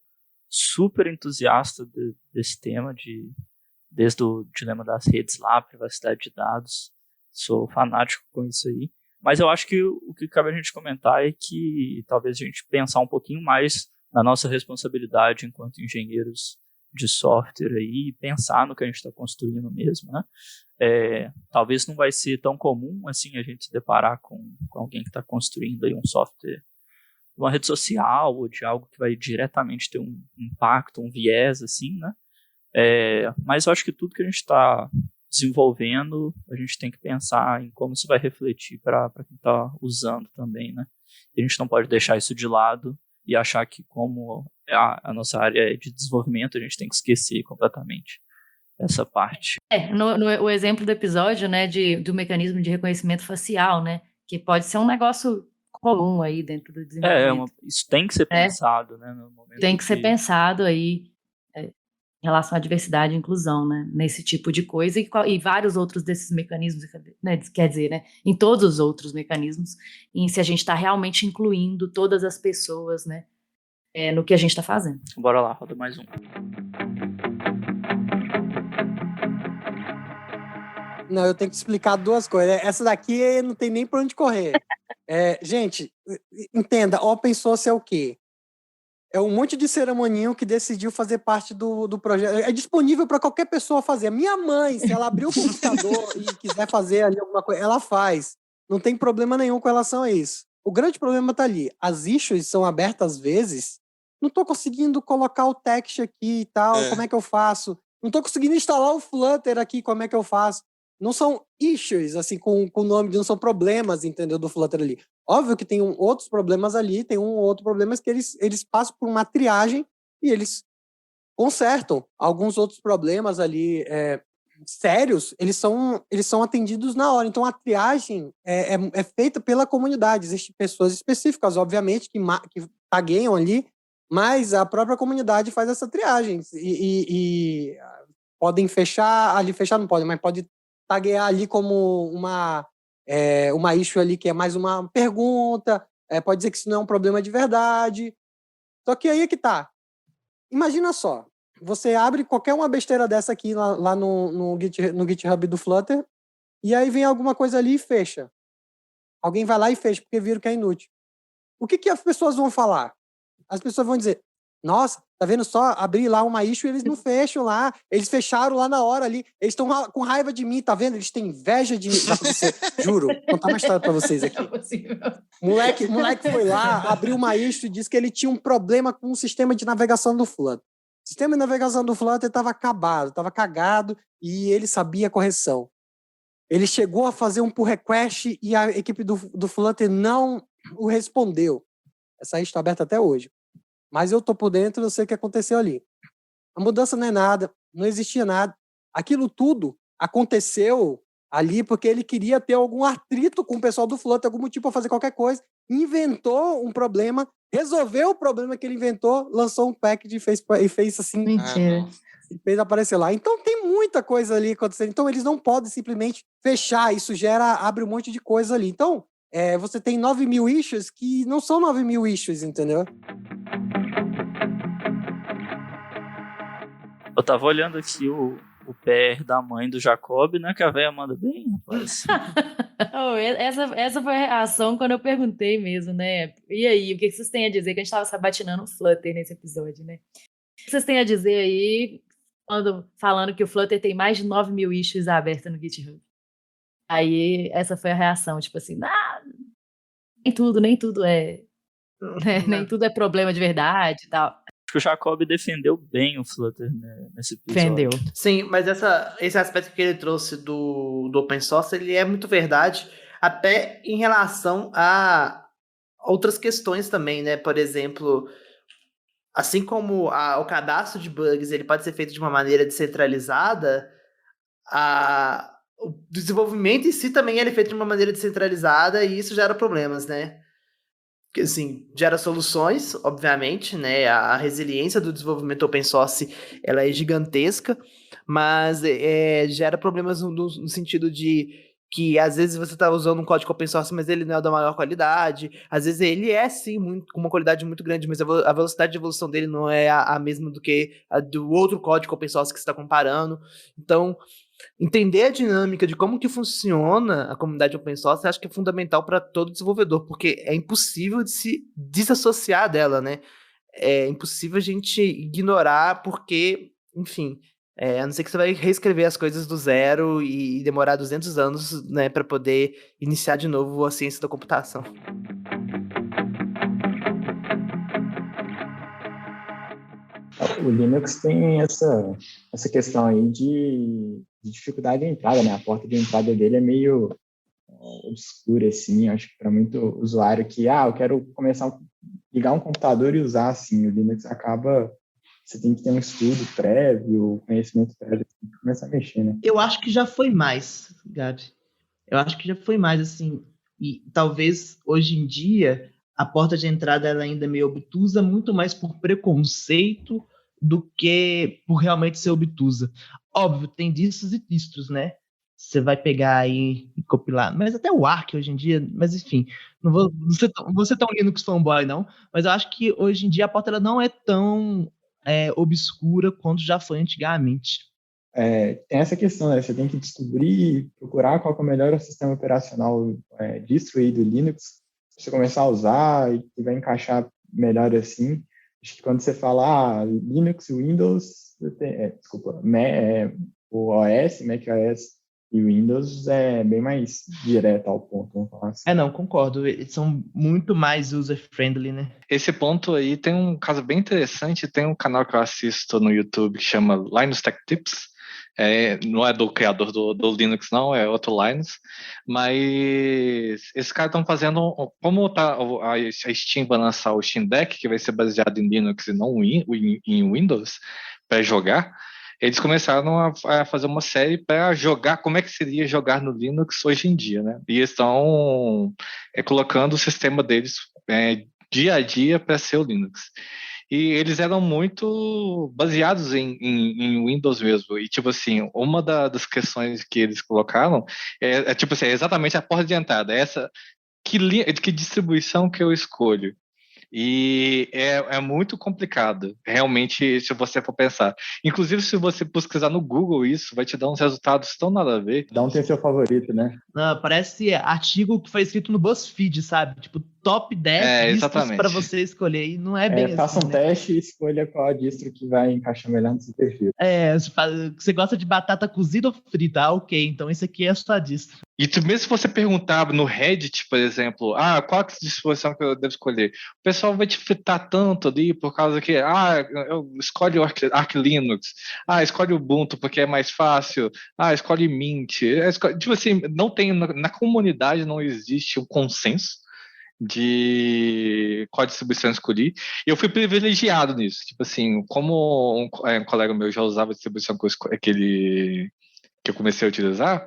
super entusiasta desse tema, desde o Dilema das Redes lá, privacidade de dados, sou fanático com isso aí. Mas eu acho que o que cabe a gente comentar é que talvez a gente pensar um pouquinho mais na nossa responsabilidade enquanto engenheiros de software aí, e pensar no que a gente está construindo mesmo, né? Talvez não vai ser tão comum assim a gente se deparar com alguém que está construindo aí um software de uma rede social ou de algo que vai diretamente ter um impacto, um viés assim, né? Mas eu acho que tudo que a gente está desenvolvendo, a gente tem que pensar em como isso vai refletir para quem está usando também, né? E a gente não pode deixar isso de lado e achar que como a nossa área é de desenvolvimento, a gente tem que esquecer completamente essa parte. O exemplo do episódio, né, do mecanismo de reconhecimento facial, né, que pode ser um negócio comum aí dentro do desenvolvimento. Isso tem que ser pensado, né, no momento tem que ser pensado aí em relação à diversidade e inclusão, né, nesse tipo de coisa e vários outros desses mecanismos, né, quer dizer, né, em todos os outros mecanismos, em se a gente está realmente incluindo todas as pessoas, né, no que a gente está fazendo. Bora lá, roda mais um. Não, eu tenho que explicar duas coisas. Essa daqui não tem nem por onde correr. Gente, entenda, open source é o quê? É um monte de ceramoninho que decidiu fazer parte do projeto. É disponível para qualquer pessoa fazer. A minha mãe, se ela abrir o computador e quiser fazer ali alguma coisa, ela faz. Não tem problema nenhum com relação a isso. O grande problema está ali. As issues são abertas às vezes. Não estou conseguindo colocar o text aqui e tal. Como é que eu faço? Não estou conseguindo instalar o Flutter aqui. Como é que eu faço? Não são issues, assim, com o nome, não são problemas, entendeu, do Flutter ali. Óbvio que tem outros problemas ali, tem um ou outro problema que eles passam por uma triagem e eles consertam. Alguns outros problemas ali sérios, eles são atendidos na hora. Então, a triagem é feita pela comunidade. Existem pessoas específicas, obviamente, que tagueiam ali, mas a própria comunidade faz essa triagem. E podem fechar, ali fechar não podem, mas pode taguear ali como uma issue ali que é mais uma pergunta, pode dizer que isso não é um problema de verdade. Só que aí é que tá. Imagina só, você abre qualquer uma besteira dessa aqui lá no GitHub do Flutter, e aí vem alguma coisa ali e fecha. Alguém vai lá e fecha, porque viram que é inútil. O que as pessoas vão falar? As pessoas vão dizer, Nossa, tá vendo só? Abrir lá uma issue e eles não fecham lá. Eles fecharam lá na hora ali. Eles estão com raiva de mim, tá vendo? Eles têm inveja de... Juro, vou contar uma história pra vocês aqui. Moleque foi lá, abriu uma issue e disse que ele tinha um problema com o sistema de navegação do Flutter. O sistema de navegação do Flutter estava acabado, estava cagado e ele sabia a correção. Ele chegou a fazer um pull request e a equipe do Flutter não o respondeu. Essa issue está aberta até hoje. Mas eu tô por dentro, eu sei o que aconteceu ali. A mudança não é nada, não existia nada. Aquilo tudo aconteceu ali porque ele queria ter algum atrito com o pessoal do Flutter, algum motivo para fazer qualquer coisa, inventou um problema, resolveu o problema que ele inventou, lançou um package e fez assim... Mentira. E fez aparecer lá. Então tem muita coisa ali acontecendo. Então eles não podem simplesmente fechar, isso abre um monte de coisa ali. Então, você tem 9.000 issues que não são 9.000 issues, entendeu? Eu tava olhando aqui o PR da mãe do Jacob, né? Que a véia manda bem, rapaz. Essa foi a reação quando eu perguntei mesmo, né? E aí, o que vocês têm a dizer? Que a gente tava sabatinando o Flutter nesse episódio, né? O que vocês têm a dizer aí, falando que o Flutter tem mais de 9.000 issues abertas no GitHub? Aí, essa foi a reação, tipo assim, nem tudo é... nem tudo é problema de verdade e tal. Acho que o Jacob defendeu bem o Flutter, né, nesse episódio. Defendeu. Sim, mas esse aspecto que ele trouxe do open source, ele é muito verdade, até em relação a outras questões também, né? Por exemplo, assim como o cadastro de bugs ele pode ser feito de uma maneira descentralizada, o desenvolvimento em si também ele é feito de uma maneira descentralizada e isso gera problemas, né? Que assim, gera soluções, obviamente, né? A resiliência do desenvolvimento open source ela é gigantesca, mas gera problemas no sentido de que às vezes você está usando um código open source, mas ele não é da maior qualidade, às vezes ele é sim com uma qualidade muito grande, mas a velocidade de evolução dele não é a mesma do que a do outro código open source que você está comparando. Então, entender a dinâmica de como que funciona a comunidade open source, acho que é fundamental para todo desenvolvedor, porque é impossível de se desassociar dela, né? É impossível a gente ignorar, porque, enfim, a não ser que você vai reescrever as coisas do zero e demorar 200 anos, né, para poder iniciar de novo a ciência da computação. O Linux tem essa questão aí de dificuldade de entrada, né? A porta de entrada dele é meio obscura, assim. Acho que para muito usuário que, eu quero começar a ligar um computador e usar, assim, o Linux acaba... Você tem que ter um estudo prévio, conhecimento prévio, tem que começar a mexer, né? Eu acho que já foi mais, Gabi. Eu acho que já foi mais, assim. E talvez, hoje em dia, a porta de entrada ela ainda é meio obtusa, muito mais por preconceito do que por realmente ser obtusa. Óbvio, tem distros e distros, né? Você vai pegar aí e compilar. Mas até o Arch hoje em dia, mas enfim, não vou ser tão Linux fanboy, não. Mas eu acho que hoje em dia a porta ela não é tão obscura quanto já foi antigamente. Tem essa questão, né? Você tem que descobrir, procurar qual é o melhor sistema operacional distro aí do Linux, pra você começar a usar e vai encaixar melhor assim. Acho que quando você fala Linux, Windows, o OS, macOS e Windows é bem mais direto ao ponto, vamos falar assim. Não, concordo. Eles são muito mais user-friendly, né? Esse ponto aí tem um caso bem interessante. Tem um canal que eu assisto no YouTube que chama Linus Tech Tips. Não é do criador do Linux, não, é outro Linus. Mas esses caras estão fazendo... Como a Steam vai lançar o Steam Deck, que vai ser baseado em Linux e não em Windows, para jogar... Eles começaram a fazer uma série para jogar, como é que seria jogar no Linux hoje em dia, né? E eles estão colocando o sistema deles dia a dia para ser o Linux. E eles eram muito baseados em Windows mesmo. E, tipo assim, uma das questões que eles colocaram tipo assim, exatamente a porta de entrada. Que distribuição que eu escolho? E é muito complicado, realmente, se você for pensar. Inclusive, se você pesquisar no Google isso, vai te dar uns resultados tão nada a ver. Cada um tem seu favorito, né? Parece artigo que foi escrito no BuzzFeed, sabe? Tipo, top 10 distros para você escolher. E não é bem assim. Faça um teste e escolha qual a distro que vai encaixar melhor no seu perfil. Você gosta de batata cozida ou frita? Ah, ok, então esse aqui é a sua distro. E mesmo se você perguntar no Reddit, por exemplo, qual que é a disposição que eu devo escolher? O pessoal vai te fritar tanto ali por causa que, escolhe o Arch Linux, escolhe o Ubuntu porque é mais fácil, escolhe Mint. Tipo assim, não tem, na comunidade não existe um consenso de qual distribuição escolhi. E eu fui privilegiado nisso. Tipo assim, como um colega meu já usava a distribuição que eu comecei a utilizar,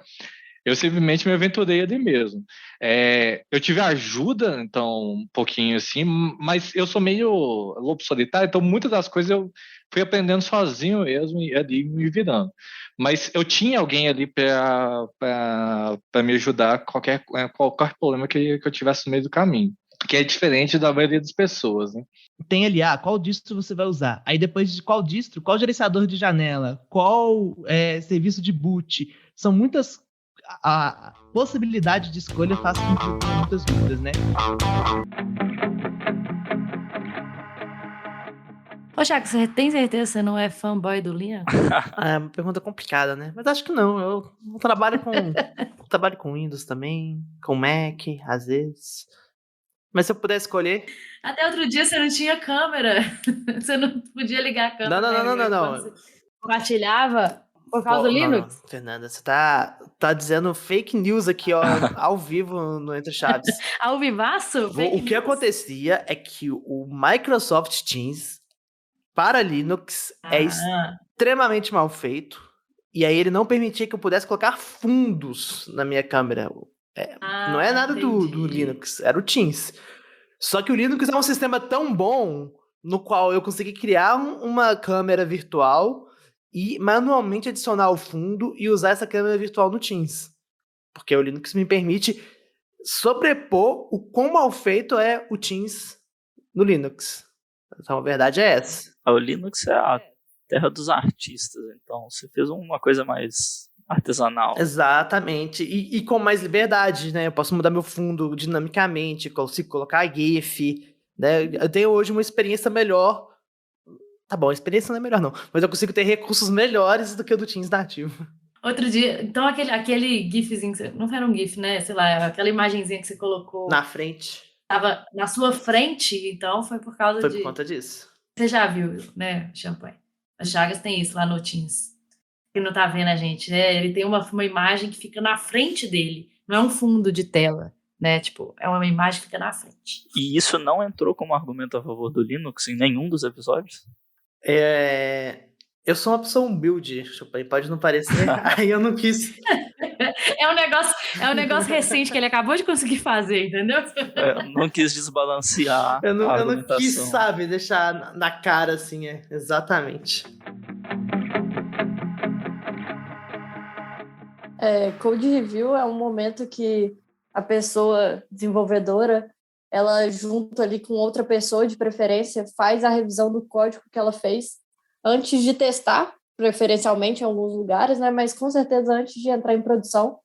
eu simplesmente me aventurei ali mesmo. Eu tive ajuda, então, um pouquinho assim, mas eu sou meio lobo solitário, então muitas das coisas eu fui aprendendo sozinho mesmo e ali me virando. Mas eu tinha alguém ali para me ajudar qualquer problema que eu tivesse no meio do caminho, que é diferente da maioria das pessoas, né? Tem ali, qual distro você vai usar? Aí depois de qual distro, qual gerenciador de janela, qual serviço de boot, são muitas... A possibilidade de escolha faz com que tenha muitas dúvidas, né? Ô, Chaco, você tem certeza que você não é fanboy do Linux? É uma pergunta complicada, né? Mas acho que não. Eu trabalho com Windows também, com Mac, às vezes. Mas se eu puder escolher... Até outro dia você não tinha câmera. Você não podia ligar a câmera. Não. Você compartilhava... Por causa do Linux? Não, Fernanda, você tá dizendo fake news aqui, ó, ao vivo no Entre Chaves. Ao vivaço? O que acontecia é que o Microsoft Teams para Linux é extremamente mal feito, e aí ele não permitia que eu pudesse colocar fundos na minha câmera. Não é nada do Linux, era o Teams. Só que o Linux é um sistema tão bom no qual eu consegui criar uma câmera virtual e manualmente adicionar o fundo e usar essa câmera virtual no Teams. Porque o Linux me permite sobrepor o quão mal feito é o Teams no Linux. Então a verdade é essa. O Linux é a terra dos artistas, então você fez uma coisa mais artesanal. Exatamente, e com mais liberdade, né? Eu posso mudar meu fundo dinamicamente, consigo colocar GIF, né? Eu tenho hoje uma experiência melhor. Tá bom, a experiência não é melhor não, mas eu consigo ter recursos melhores do que o do Teams nativo. Outro dia, então aquele gifzinho, não era um gif, né? Sei lá, aquela imagenzinha que você colocou... Na frente. Tava na sua frente, então foi por causa Foi por conta disso. Você já viu, né, Champanhe? A Chagas tem isso lá no Teams. Ele não tá vendo a gente, né? Ele tem uma imagem que fica na frente dele, não é um fundo de tela, né? Tipo, é uma imagem que fica na frente. E isso não entrou como argumento a favor do Linux em nenhum dos episódios? Eu sou uma pessoa humilde, pode não parecer, aí eu não quis... É um negócio recente que ele acabou de conseguir fazer, entendeu? Não quis desbalancear eu não argumentação. Quis, sabe, deixar na cara, assim, exatamente. Code review é um momento que a pessoa desenvolvedora, ela junto ali com outra pessoa, de preferência, faz a revisão do código que ela fez antes de testar, preferencialmente em alguns lugares, né? Mas com certeza antes de entrar em produção.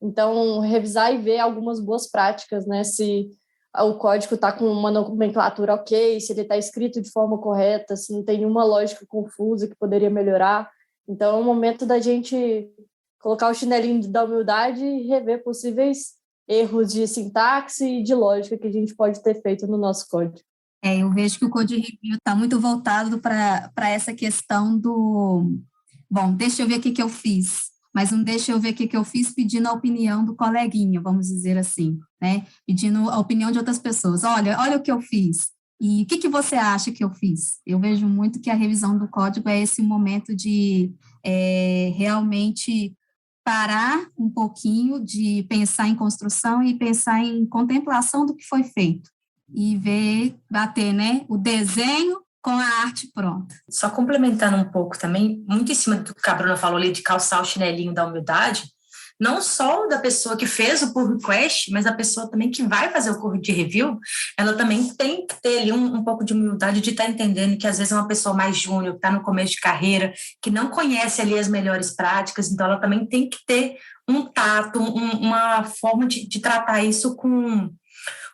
Então, revisar e ver algumas boas práticas, né? Se o código está com uma nomenclatura ok, se ele está escrito de forma correta, se não tem nenhuma lógica confusa que poderia melhorar. Então, é o momento da gente colocar o chinelinho da humildade e rever possíveis erros de sintaxe e de lógica que a gente pode ter feito no nosso código. Eu vejo que o Code Review está muito voltado para essa questão do... Bom, deixa eu ver o que eu fiz. Mas não deixa eu ver o que eu fiz pedindo a opinião do coleguinha, vamos dizer assim, né? Pedindo a opinião de outras pessoas. Olha o que eu fiz. E o que você acha que eu fiz? Eu vejo muito que a revisão do código é esse momento de realmente parar um pouquinho, de pensar em construção e pensar em contemplação do que foi feito. E bater, né, o desenho com a arte pronta. Só complementando um pouco também, muito em cima do que a Bruna falou ali, de calçar o chinelinho da humildade, não só da pessoa que fez o pull request, mas da pessoa também que vai fazer o code review, ela também tem que ter ali um pouco de humildade de estar entendendo que às vezes é uma pessoa mais júnior, que está no começo de carreira, que não conhece ali as melhores práticas, então ela também tem que ter um tato, uma forma de tratar isso com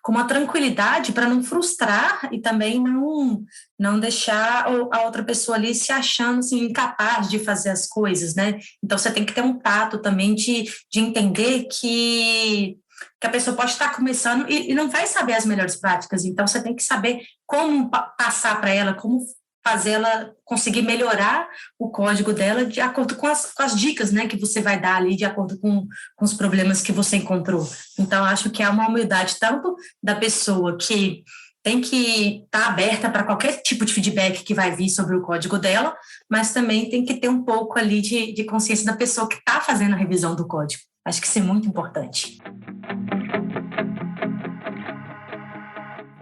com uma tranquilidade para não frustrar e também não deixar a outra pessoa ali se achando assim, incapaz de fazer as coisas, né? Então, você tem que ter um tato também de entender que a pessoa pode estar começando e não vai saber as melhores práticas. Então, você tem que saber como passar para ela, como fazer ela conseguir melhorar o código dela de acordo com as dicas, né, que você vai dar ali, de acordo com os problemas que você encontrou. Então, acho que é uma humildade tanto da pessoa que tem que estar aberta para qualquer tipo de feedback que vai vir sobre o código dela, mas também tem que ter um pouco ali de consciência da pessoa que está fazendo a revisão do código. Acho que isso é muito importante.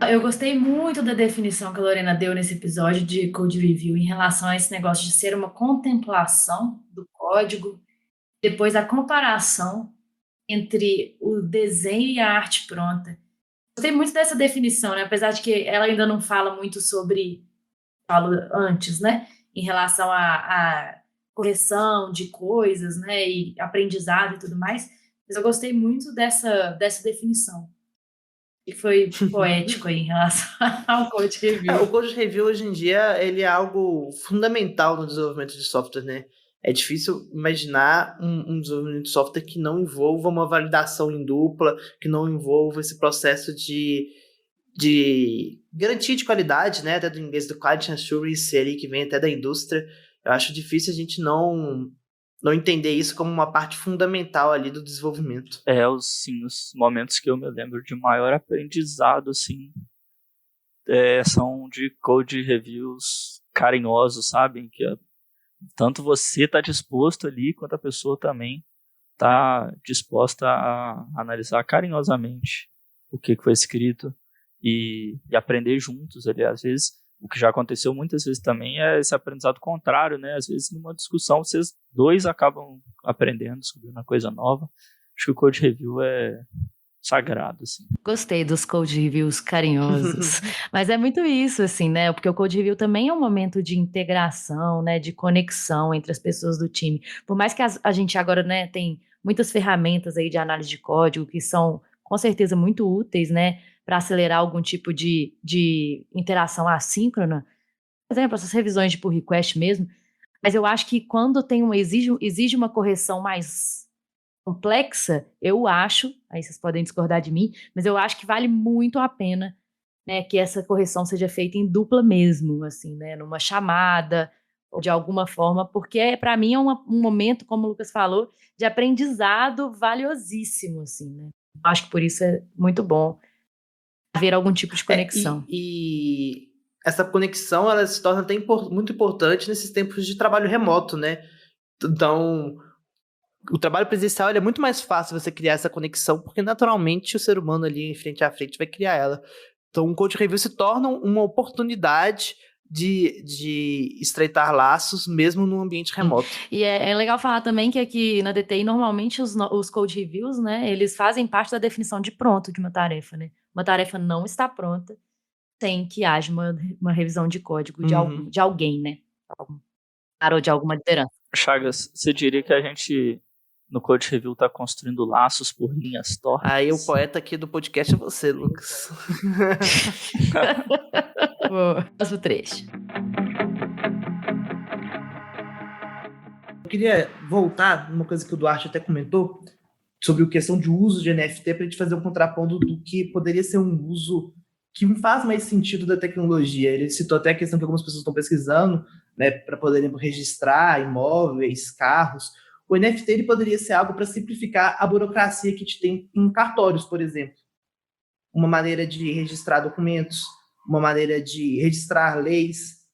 Eu gostei muito da definição que a Lorena deu nesse episódio de Code Review em relação a esse negócio de ser uma contemplação do código, depois a comparação entre o desenho e a arte pronta. Gostei muito dessa definição, né? Apesar de que ela ainda não fala muito sobre, falo antes, né? Em relação a correção de coisas, né? E aprendizado e tudo mais. Mas eu gostei muito dessa definição. E foi poético aí em relação ao Code Review. O Code Review, hoje em dia, ele é algo fundamental no desenvolvimento de software, né? É difícil imaginar um desenvolvimento de software que não envolva uma validação em dupla, que não envolva esse processo de garantia de qualidade, né? Até do inglês do Quality Assurance ali, que vem até da indústria. Eu acho difícil a gente não entender isso como uma parte fundamental ali do desenvolvimento. Os momentos que eu me lembro de maior aprendizado, assim, são de code reviews carinhosos, sabe? Que tanto você está disposto ali, quanto a pessoa também está disposta a analisar carinhosamente o que foi escrito e aprender juntos ali. Às vezes, o que já aconteceu muitas vezes também é esse aprendizado contrário, né? Às vezes, numa discussão, vocês dois acabam aprendendo, descobrindo uma coisa nova. Acho que o Code Review é sagrado, assim. Gostei dos Code Reviews carinhosos. Mas é muito isso, assim, né? Porque o Code Review também é um momento de integração, né? De conexão entre as pessoas do time. Por mais que a gente agora, né, tem muitas ferramentas aí de análise de código que são, com certeza, muito úteis, né? Para acelerar algum tipo de interação assíncrona. Por exemplo, essas revisões de pull request mesmo. Mas eu acho que quando exige uma correção mais complexa, eu acho, aí vocês podem discordar de mim, mas eu acho que vale muito a pena, né, que essa correção seja feita em dupla mesmo, assim, né, numa chamada, ou de alguma forma, porque para mim é um momento, como o Lucas falou, de aprendizado valiosíssimo, assim, né. Acho que por isso é muito bom haver algum tipo de conexão. E essa conexão, ela se torna até muito importante nesses tempos de trabalho remoto, né? Então, o trabalho presencial é muito mais fácil você criar essa conexão, porque naturalmente o ser humano ali, frente a frente, vai criar ela. Então, o Code Review se torna uma oportunidade de estreitar laços, mesmo num ambiente remoto. E é legal falar também que aqui na DTI, normalmente, os Code Reviews, né, eles fazem parte da definição de pronto de uma tarefa, né? Uma tarefa não está pronta sem que haja uma revisão de código de alguém, né? Ou de alguma liderança. Chagas, você diria que a gente, no Code Review, está construindo laços por linhas tortas? Aí o poeta aqui do podcast é você, Lucas. Próximo trecho. Eu queria voltar numa coisa que o Duarte até comentou, sobre a questão de uso de NFT, para a gente fazer um contraponto do que poderia ser um uso que faz mais sentido da tecnologia. Ele citou até a questão que algumas pessoas estão pesquisando, né, para poderem registrar imóveis, carros. O NFT ele poderia ser algo para simplificar a burocracia que a gente tem em cartórios, por exemplo. Uma maneira de registrar documentos, uma maneira de registrar leis,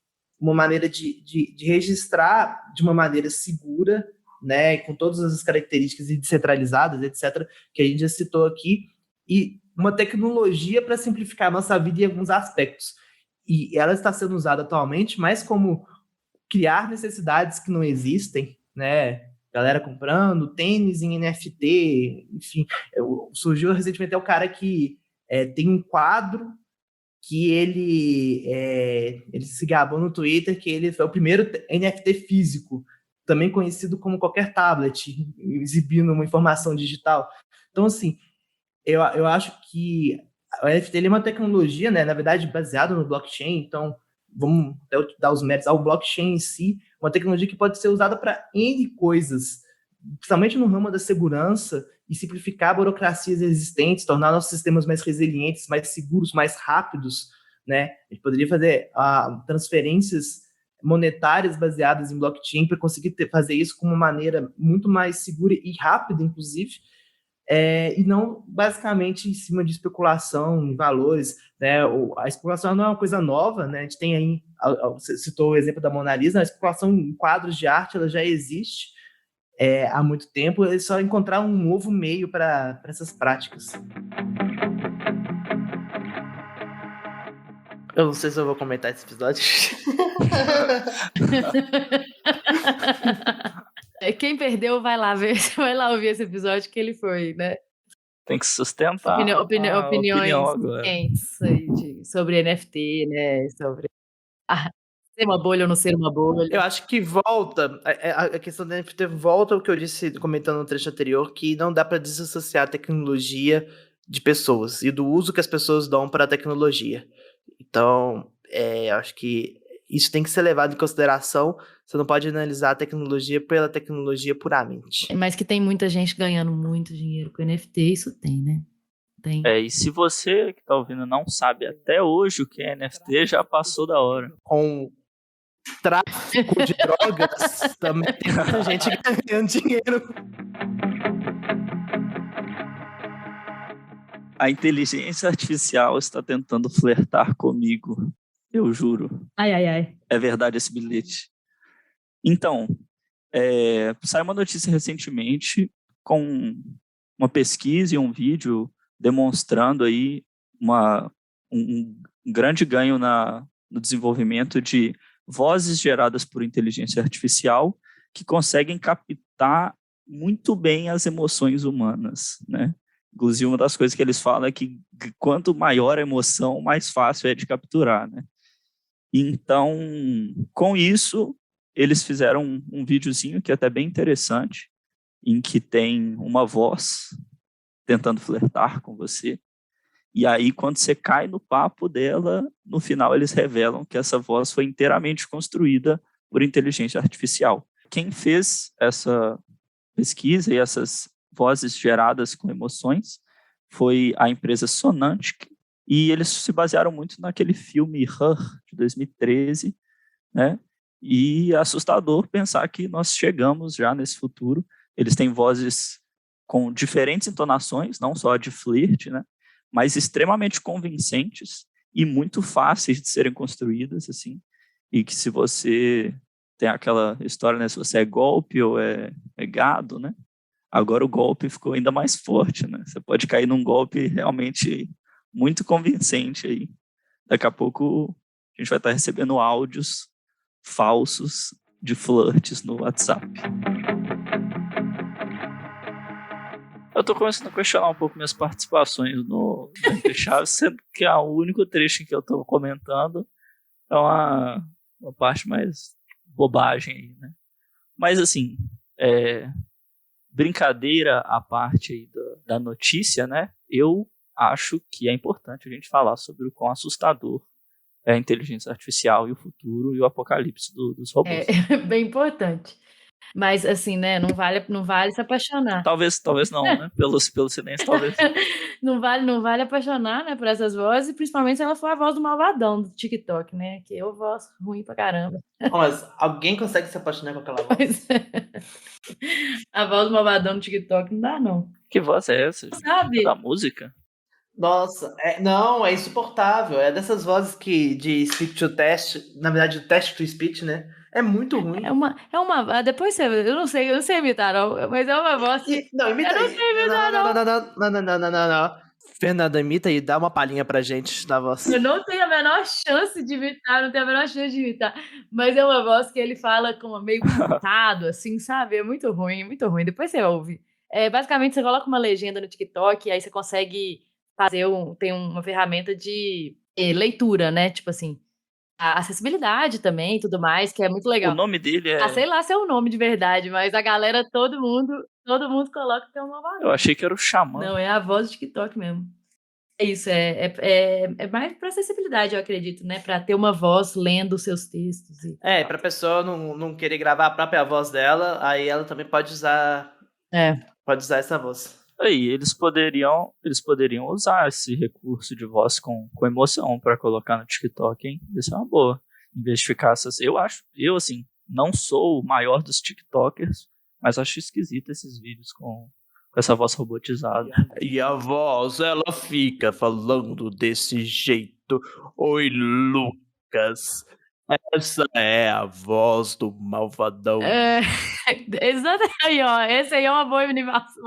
uma maneira de registrar de uma maneira segura, né, com todas as características descentralizadas, etc., que a gente já citou aqui, e uma tecnologia para simplificar a nossa vida em alguns aspectos. E ela está sendo usada atualmente mais como criar necessidades que não existem, né? Galera comprando tênis em NFT, enfim. Surgiu recentemente o cara que tem um quadro que ele se gabou no Twitter que ele foi o primeiro NFT físico, também conhecido como qualquer tablet, exibindo uma informação digital. Então, assim, eu acho que o NFT ele é uma tecnologia, né, na verdade, baseada no blockchain, então vamos dar os méritos ao blockchain em si, uma tecnologia que pode ser usada para N coisas, principalmente no ramo da segurança, e simplificar burocracias existentes, tornar nossos sistemas mais resilientes, mais seguros, mais rápidos, né? A gente poderia fazer transferências monetárias baseadas em blockchain para conseguir fazer isso com uma maneira muito mais segura e rápida, inclusive, e não basicamente em cima de especulação em valores, né? A especulação não é uma coisa nova, né? A gente tem aí, você citou o exemplo da Mona Lisa, a especulação em quadros de arte ela já existe há muito tempo, é só encontrar um novo meio para essas práticas. Eu não sei se eu vou comentar esse episódio. Quem perdeu vai lá ouvir esse episódio que ele foi, né? Tem que sustentar opiniões quentes aí sobre NFT, né? Sobre ser uma bolha ou não ser uma bolha. Eu acho que volta, a questão da NFT volta ao que eu disse comentando no trecho anterior, que não dá para desassociar a tecnologia de pessoas e do uso que as pessoas dão para a tecnologia. Então, eu acho que isso tem que ser levado em consideração. Você não pode analisar a tecnologia pela tecnologia puramente. Mas que tem muita gente ganhando muito dinheiro com NFT, isso tem, né? Tem. E se você que tá ouvindo não sabe até hoje o que é NFT, já passou da hora. Com tráfico de drogas, também tem muita gente ganhando dinheiro. A inteligência artificial está tentando flertar comigo, eu juro. Ai. É verdade esse bilhete. Então, saiu uma notícia recentemente com uma pesquisa e um vídeo demonstrando aí um grande ganho no desenvolvimento de vozes geradas por inteligência artificial que conseguem captar muito bem as emoções humanas, né? Inclusive, uma das coisas que eles falam é que quanto maior a emoção, mais fácil é de capturar, né? Então, com isso, eles fizeram um videozinho que é até bem interessante, em que tem uma voz tentando flertar com você. E aí, quando você cai no papo dela, no final eles revelam que essa voz foi inteiramente construída por inteligência artificial. Quem fez essa pesquisa e essas vozes geradas com emoções foi a empresa Sonantic, e eles se basearam muito naquele filme Her, de 2013, né? E é assustador pensar que nós chegamos já nesse futuro. Eles têm vozes com diferentes entonações, não só de flirt, né? Mas extremamente convincentes e muito fáceis de serem construídas, assim, e que se você tem aquela história, né, se você é golpe ou é gado, né? Agora o golpe ficou ainda mais forte, né? Você pode cair num golpe realmente muito convincente aí. Daqui a pouco a gente vai estar recebendo áudios falsos de flirts no WhatsApp. Eu tô começando a questionar um pouco minhas participações no Entre Chaves, sendo que o único trecho em que eu tô comentando é uma parte mais bobagem aí, né? Mas assim, brincadeira à parte aí da notícia, né? Eu acho que é importante a gente falar sobre o quão assustador é a inteligência artificial e o futuro e o apocalipse dos robôs. É bem importante. Mas, assim, né, não vale se apaixonar. Talvez não, né? Pelo silêncio, talvez. não vale apaixonar, né, por essas vozes, principalmente se ela for a voz do malvadão do TikTok, né? Que é uma voz ruim pra caramba. Mas alguém consegue se apaixonar com aquela voz? A voz do malvadão do TikTok não dá, não. Que voz é essa? Sabe? É da música? Nossa, não, é insuportável. É dessas vozes de speech to text, na verdade, o text to speech, né? É muito ruim. Depois eu não sei imitar, não, mas é uma voz que... Não, imita aí. Eu não sei imitar, não. Fernanda, imita aí, dá uma palhinha pra gente da voz. Eu não tenho a menor chance de imitar, mas é uma voz que ele fala com meio cantado, assim, sabe? É muito ruim, depois você ouve. Basicamente, você coloca uma legenda no TikTok e aí você consegue fazer tem uma ferramenta de leitura, né? Tipo assim, a acessibilidade também e tudo mais, que é muito legal. O nome dele é... sei lá se é o nome de verdade, mas a galera, todo mundo coloca que é uma voz. Eu achei que era o Xamã. Não, é a voz do TikTok mesmo. É isso, é mais para acessibilidade, eu acredito, né? Para ter uma voz lendo os seus textos. Pra pessoa não querer gravar a própria voz dela, aí ela também pode usar essa voz. Aí, eles poderiam usar esse recurso de voz com emoção para colocar no TikTok, hein? Isso é uma boa. Em vez de ficar essas... Eu, assim, não sou o maior dos TikTokers, mas acho esquisito esses vídeos com essa voz robotizada. E a voz, ela fica falando desse jeito. Oi, Lucas. Essa é a voz do malvadão. Exatamente. Aí, ó. Esse aí é uma boa imitação.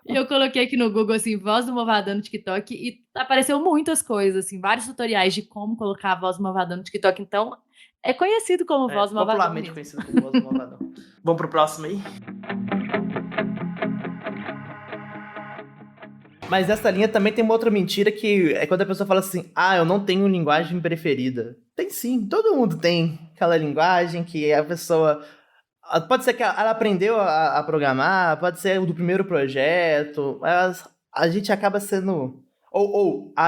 E eu coloquei aqui no Google, assim, voz do malvadão no TikTok e apareceu muitas coisas, assim, vários tutoriais de como colocar a voz do malvadão no TikTok. Então, é conhecido como voz do malvadão. Popularmente conhecido como voz do malvadão. Vamos pro próximo aí? Mas nessa linha também tem uma outra mentira que é quando a pessoa fala assim, eu não tenho linguagem preferida. Tem sim, todo mundo tem aquela linguagem que a pessoa... Pode ser que ela aprendeu a programar, pode ser do primeiro projeto, mas a gente acaba sendo...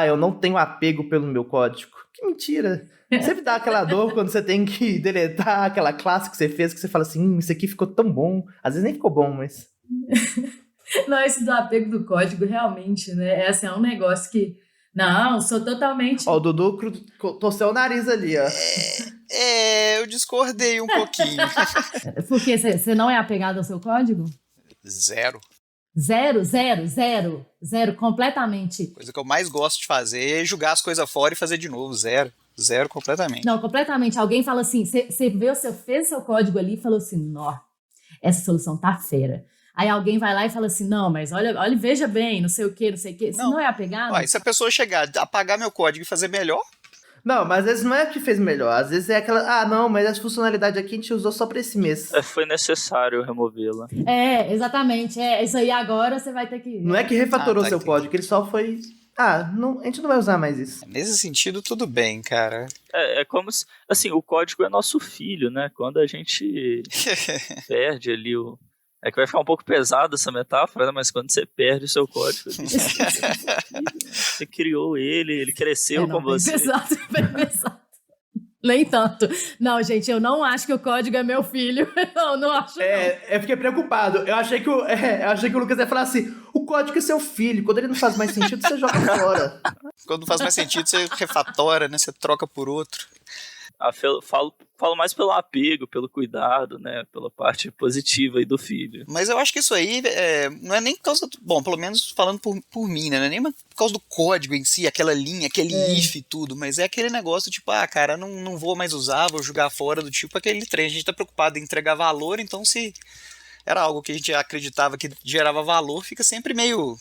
eu não tenho apego pelo meu código. Que mentira! Sempre dá aquela dor quando você tem que deletar aquela classe que você fez, que você fala assim, isso aqui ficou tão bom. Às vezes nem ficou bom, mas... Não, esse do apego do código, realmente, né? É um negócio que... Não, sou totalmente... Ó, o Dudu torceu o nariz ali, ó. Eu discordei um pouquinho. Por quê? Você não é apegado ao seu código? Zero. Zero, completamente. Coisa que eu mais gosto de fazer é jogar as coisas fora e fazer de novo. Zero completamente. Não, completamente. Alguém fala assim, você fez seu código ali e falou assim, essa solução tá fera. Aí alguém vai lá e fala assim, não, mas olha, veja bem, não sei o quê. Você não é apegado? E se a pessoa chegar, apagar meu código e fazer melhor? Não, mas às vezes não é que fez melhor. Às vezes é aquela, não, mas essa funcionalidade aqui a gente usou só pra esse mês. Foi necessário removê-la. Exatamente. Isso aí agora você vai ter que... Não é que refatorou seu código, ele só foi... não, a gente não vai usar mais isso. Nesse sentido, tudo bem, cara. É como se... Assim, o código é nosso filho, né? Quando a gente perde ali o... É que vai ficar um pouco pesado essa metáfora, né? Mas quando você perde o seu código, você criou ele cresceu com você. Bem pesado. Nem tanto. Não, gente, eu não acho que o código é meu filho. Não acho. Eu fiquei preocupado. Eu achei que o Lucas ia falar assim: o código é seu filho. Quando ele não faz mais sentido, você joga fora. Quando não faz mais sentido, você refatora, né? Você troca por outro. Falo mais pelo apego, pelo cuidado, né? Pela parte positiva aí do filho. Mas eu acho que isso aí não é nem por causa... Bom, pelo menos falando por mim, né? Não é nem por causa do código em si, aquela linha, aquele if e tudo, mas é aquele negócio tipo, cara, não vou mais usar, vou jogar fora do tipo aquele trem. A gente tá preocupado em entregar valor, então se era algo que a gente acreditava que gerava valor, fica sempre meio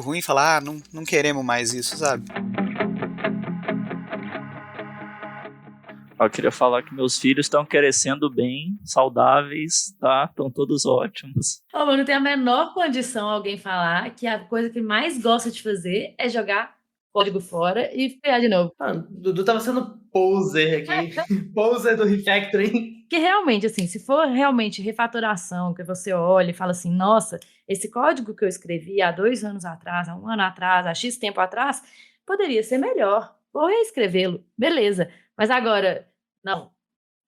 ruim falar, não queremos mais isso, sabe? Eu queria falar que meus filhos estão crescendo bem, saudáveis, tá? Estão todos ótimos. Mas não tem a menor condição alguém falar que a coisa que mais gosta de fazer é jogar código fora e criar de novo. Dudu tava sendo poser aqui. Poser do refactoring. Que realmente, assim, se for realmente refatoração, que você olha e fala assim, nossa, esse código que eu escrevi há 2 anos atrás, há 1 ano atrás, há X tempo atrás, poderia ser melhor. Vou reescrevê-lo. Beleza. Mas agora... Não.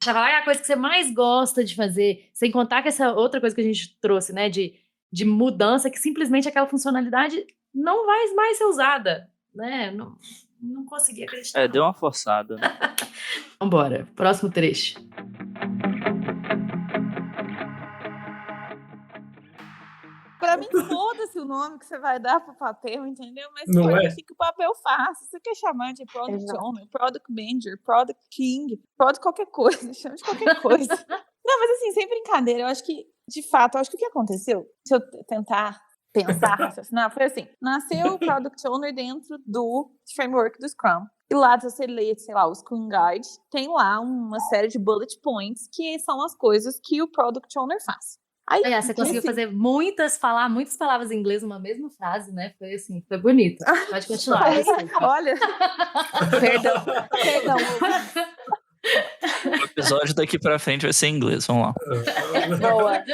Falar é a coisa que você mais gosta de fazer, sem contar que essa outra coisa que a gente trouxe, né, de mudança, que simplesmente aquela funcionalidade não vai mais ser usada, né? Não consegui acreditar. Deu uma forçada, né? Vambora, próximo trecho. Pra mim, foda-se o nome que você vai dar pro papel, entendeu? Mas foda-se que o papel faça. Você quer chamar de Product Owner, Product Manager, Product King, Product qualquer coisa, chama de qualquer coisa. Não, mas assim, sem brincadeira, eu acho que, de fato, o que aconteceu, se eu tentar pensar, raciocinar, foi assim, nasceu o Product Owner dentro do framework do Scrum. E lá, se você lê, sei lá, o Scrum Guide, tem lá uma série de bullet points que são as coisas que o Product Owner faz. Aí, você conseguiu fazer falar muitas palavras em inglês numa mesma frase, né? Foi assim, foi bonito. Pode continuar. Olha. Perdão. O episódio daqui pra frente vai ser em inglês, vamos lá. Boa.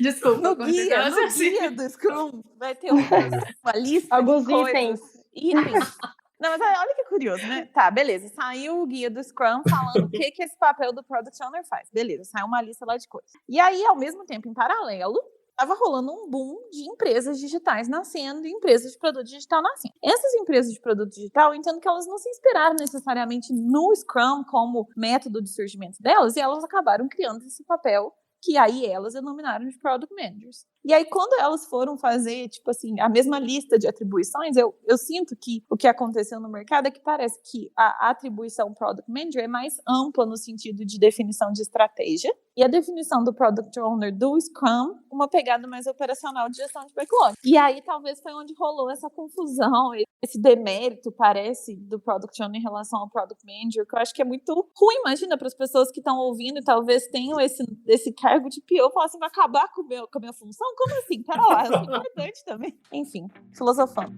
Desculpa. No guia do Scrum vai ter uma lista Alguns de coisas, itens. Não, mas olha que curioso, né? Tá, beleza. Saiu o guia do Scrum falando o que esse papel do Product Owner faz. Beleza, saiu uma lista lá de coisas. E aí, ao mesmo tempo, em paralelo, estava rolando um boom de empresas digitais nascendo e empresas de produto digital nascendo. Essas empresas de produto digital, eu entendo que elas não se inspiraram necessariamente no Scrum como método de surgimento delas, e elas acabaram criando esse papel que aí elas denominaram de Product Managers. E aí, quando elas foram fazer, tipo assim, a mesma lista de atribuições, eu sinto que o que aconteceu no mercado é que parece que a atribuição Product Manager é mais ampla no sentido de definição de estratégia, e a definição do Product Owner do Scrum, uma pegada mais operacional de gestão de backlog. E aí, talvez foi onde rolou essa confusão, esse demérito, parece, do Product Owner em relação ao Product Manager, que eu acho que é muito ruim, imagina, para as pessoas que estão ouvindo e talvez tenham esse cargo de PO, falar assim, vai acabar com a minha função? Como assim? Pera lá, isso é importante também. Enfim, filosofando.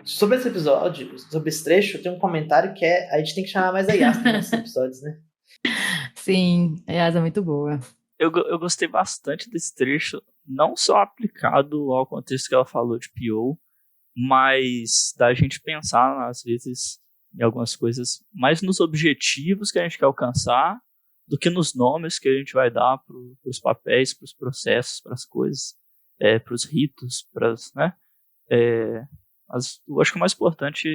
Sobre esse episódio, sobre esse trecho, tem um comentário que a gente tem que chamar mais a Yas para nossos episódios, né? Sim, a Yas é muito boa. Eu gostei bastante desse trecho, não só aplicado ao contexto que ela falou de PO, mas da gente pensar, às vezes, em algumas coisas, mais nos objetivos que a gente quer alcançar, do que nos nomes que a gente vai dar para os papéis, para os processos, para as coisas, para os ritos, né? Eu acho que o mais importante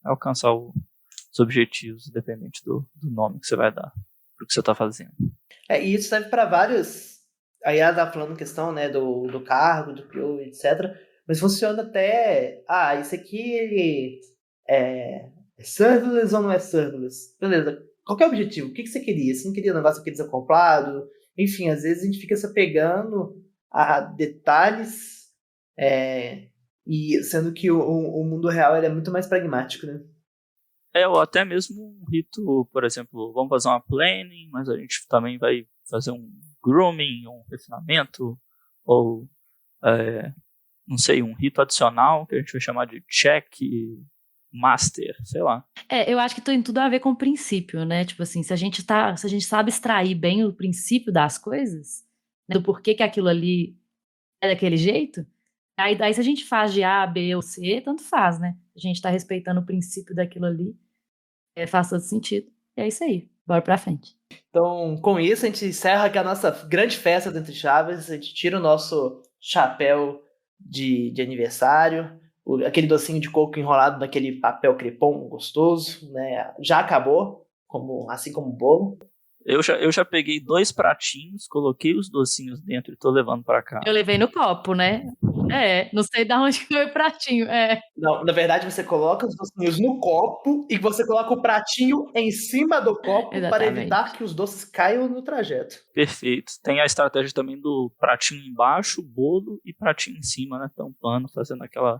é alcançar os objetivos, independente do nome que você vai dar para o que você está fazendo. E isso serve para vários. Aí ela tá falando questão, né, do cargo, do PO, etc. Mas funciona até. Isso aqui é serverless ou não é serverless? Beleza. Qual que é o objetivo? O que você queria? Você não queria um negócio aqui desacoplado? Enfim, às vezes a gente fica se apegando a detalhes, e sendo que o mundo real ele é muito mais pragmático, né? Ou até mesmo um rito, por exemplo, vamos fazer uma planning, mas a gente também vai fazer um grooming, um refinamento, ou, não sei, um rito adicional, que a gente vai chamar de check, master, sei lá. Eu acho que tem tudo a ver com o princípio, né? Tipo assim, se a gente sabe extrair bem o princípio das coisas, né, do porquê que aquilo ali é daquele jeito, aí se a gente faz de A, B ou C, tanto faz, né? A gente tá respeitando o princípio daquilo ali, faz todo sentido. E é isso aí, bora pra frente. Então, com isso, a gente encerra aqui a nossa grande festa dentro de Chaves, a gente tira o nosso chapéu de aniversário, aquele docinho de coco enrolado naquele papel crepom gostoso, né? Já acabou, assim como o bolo. Eu já peguei 2 pratinhos, coloquei os docinhos dentro e tô levando pra cá. Eu levei no copo, né? Não sei de onde foi o pratinho. Não, na verdade você coloca os docinhos no copo e você coloca o pratinho em cima do copo. Exatamente. Para evitar que os doces caiam no trajeto. Perfeito. Tem a estratégia também do pratinho embaixo, bolo e pratinho em cima, né? Tampando, fazendo aquela...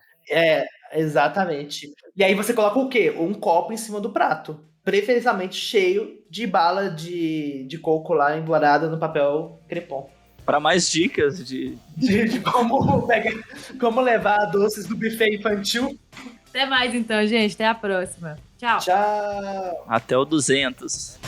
Exatamente. E aí você coloca o quê? Um copo em cima do prato. Preferencialmente cheio de bala de coco lá embolada no papel crepom. Para mais dicas de como levar doces do buffet infantil. Até mais então, gente. Até a próxima. Tchau. Tchau. Até o 200.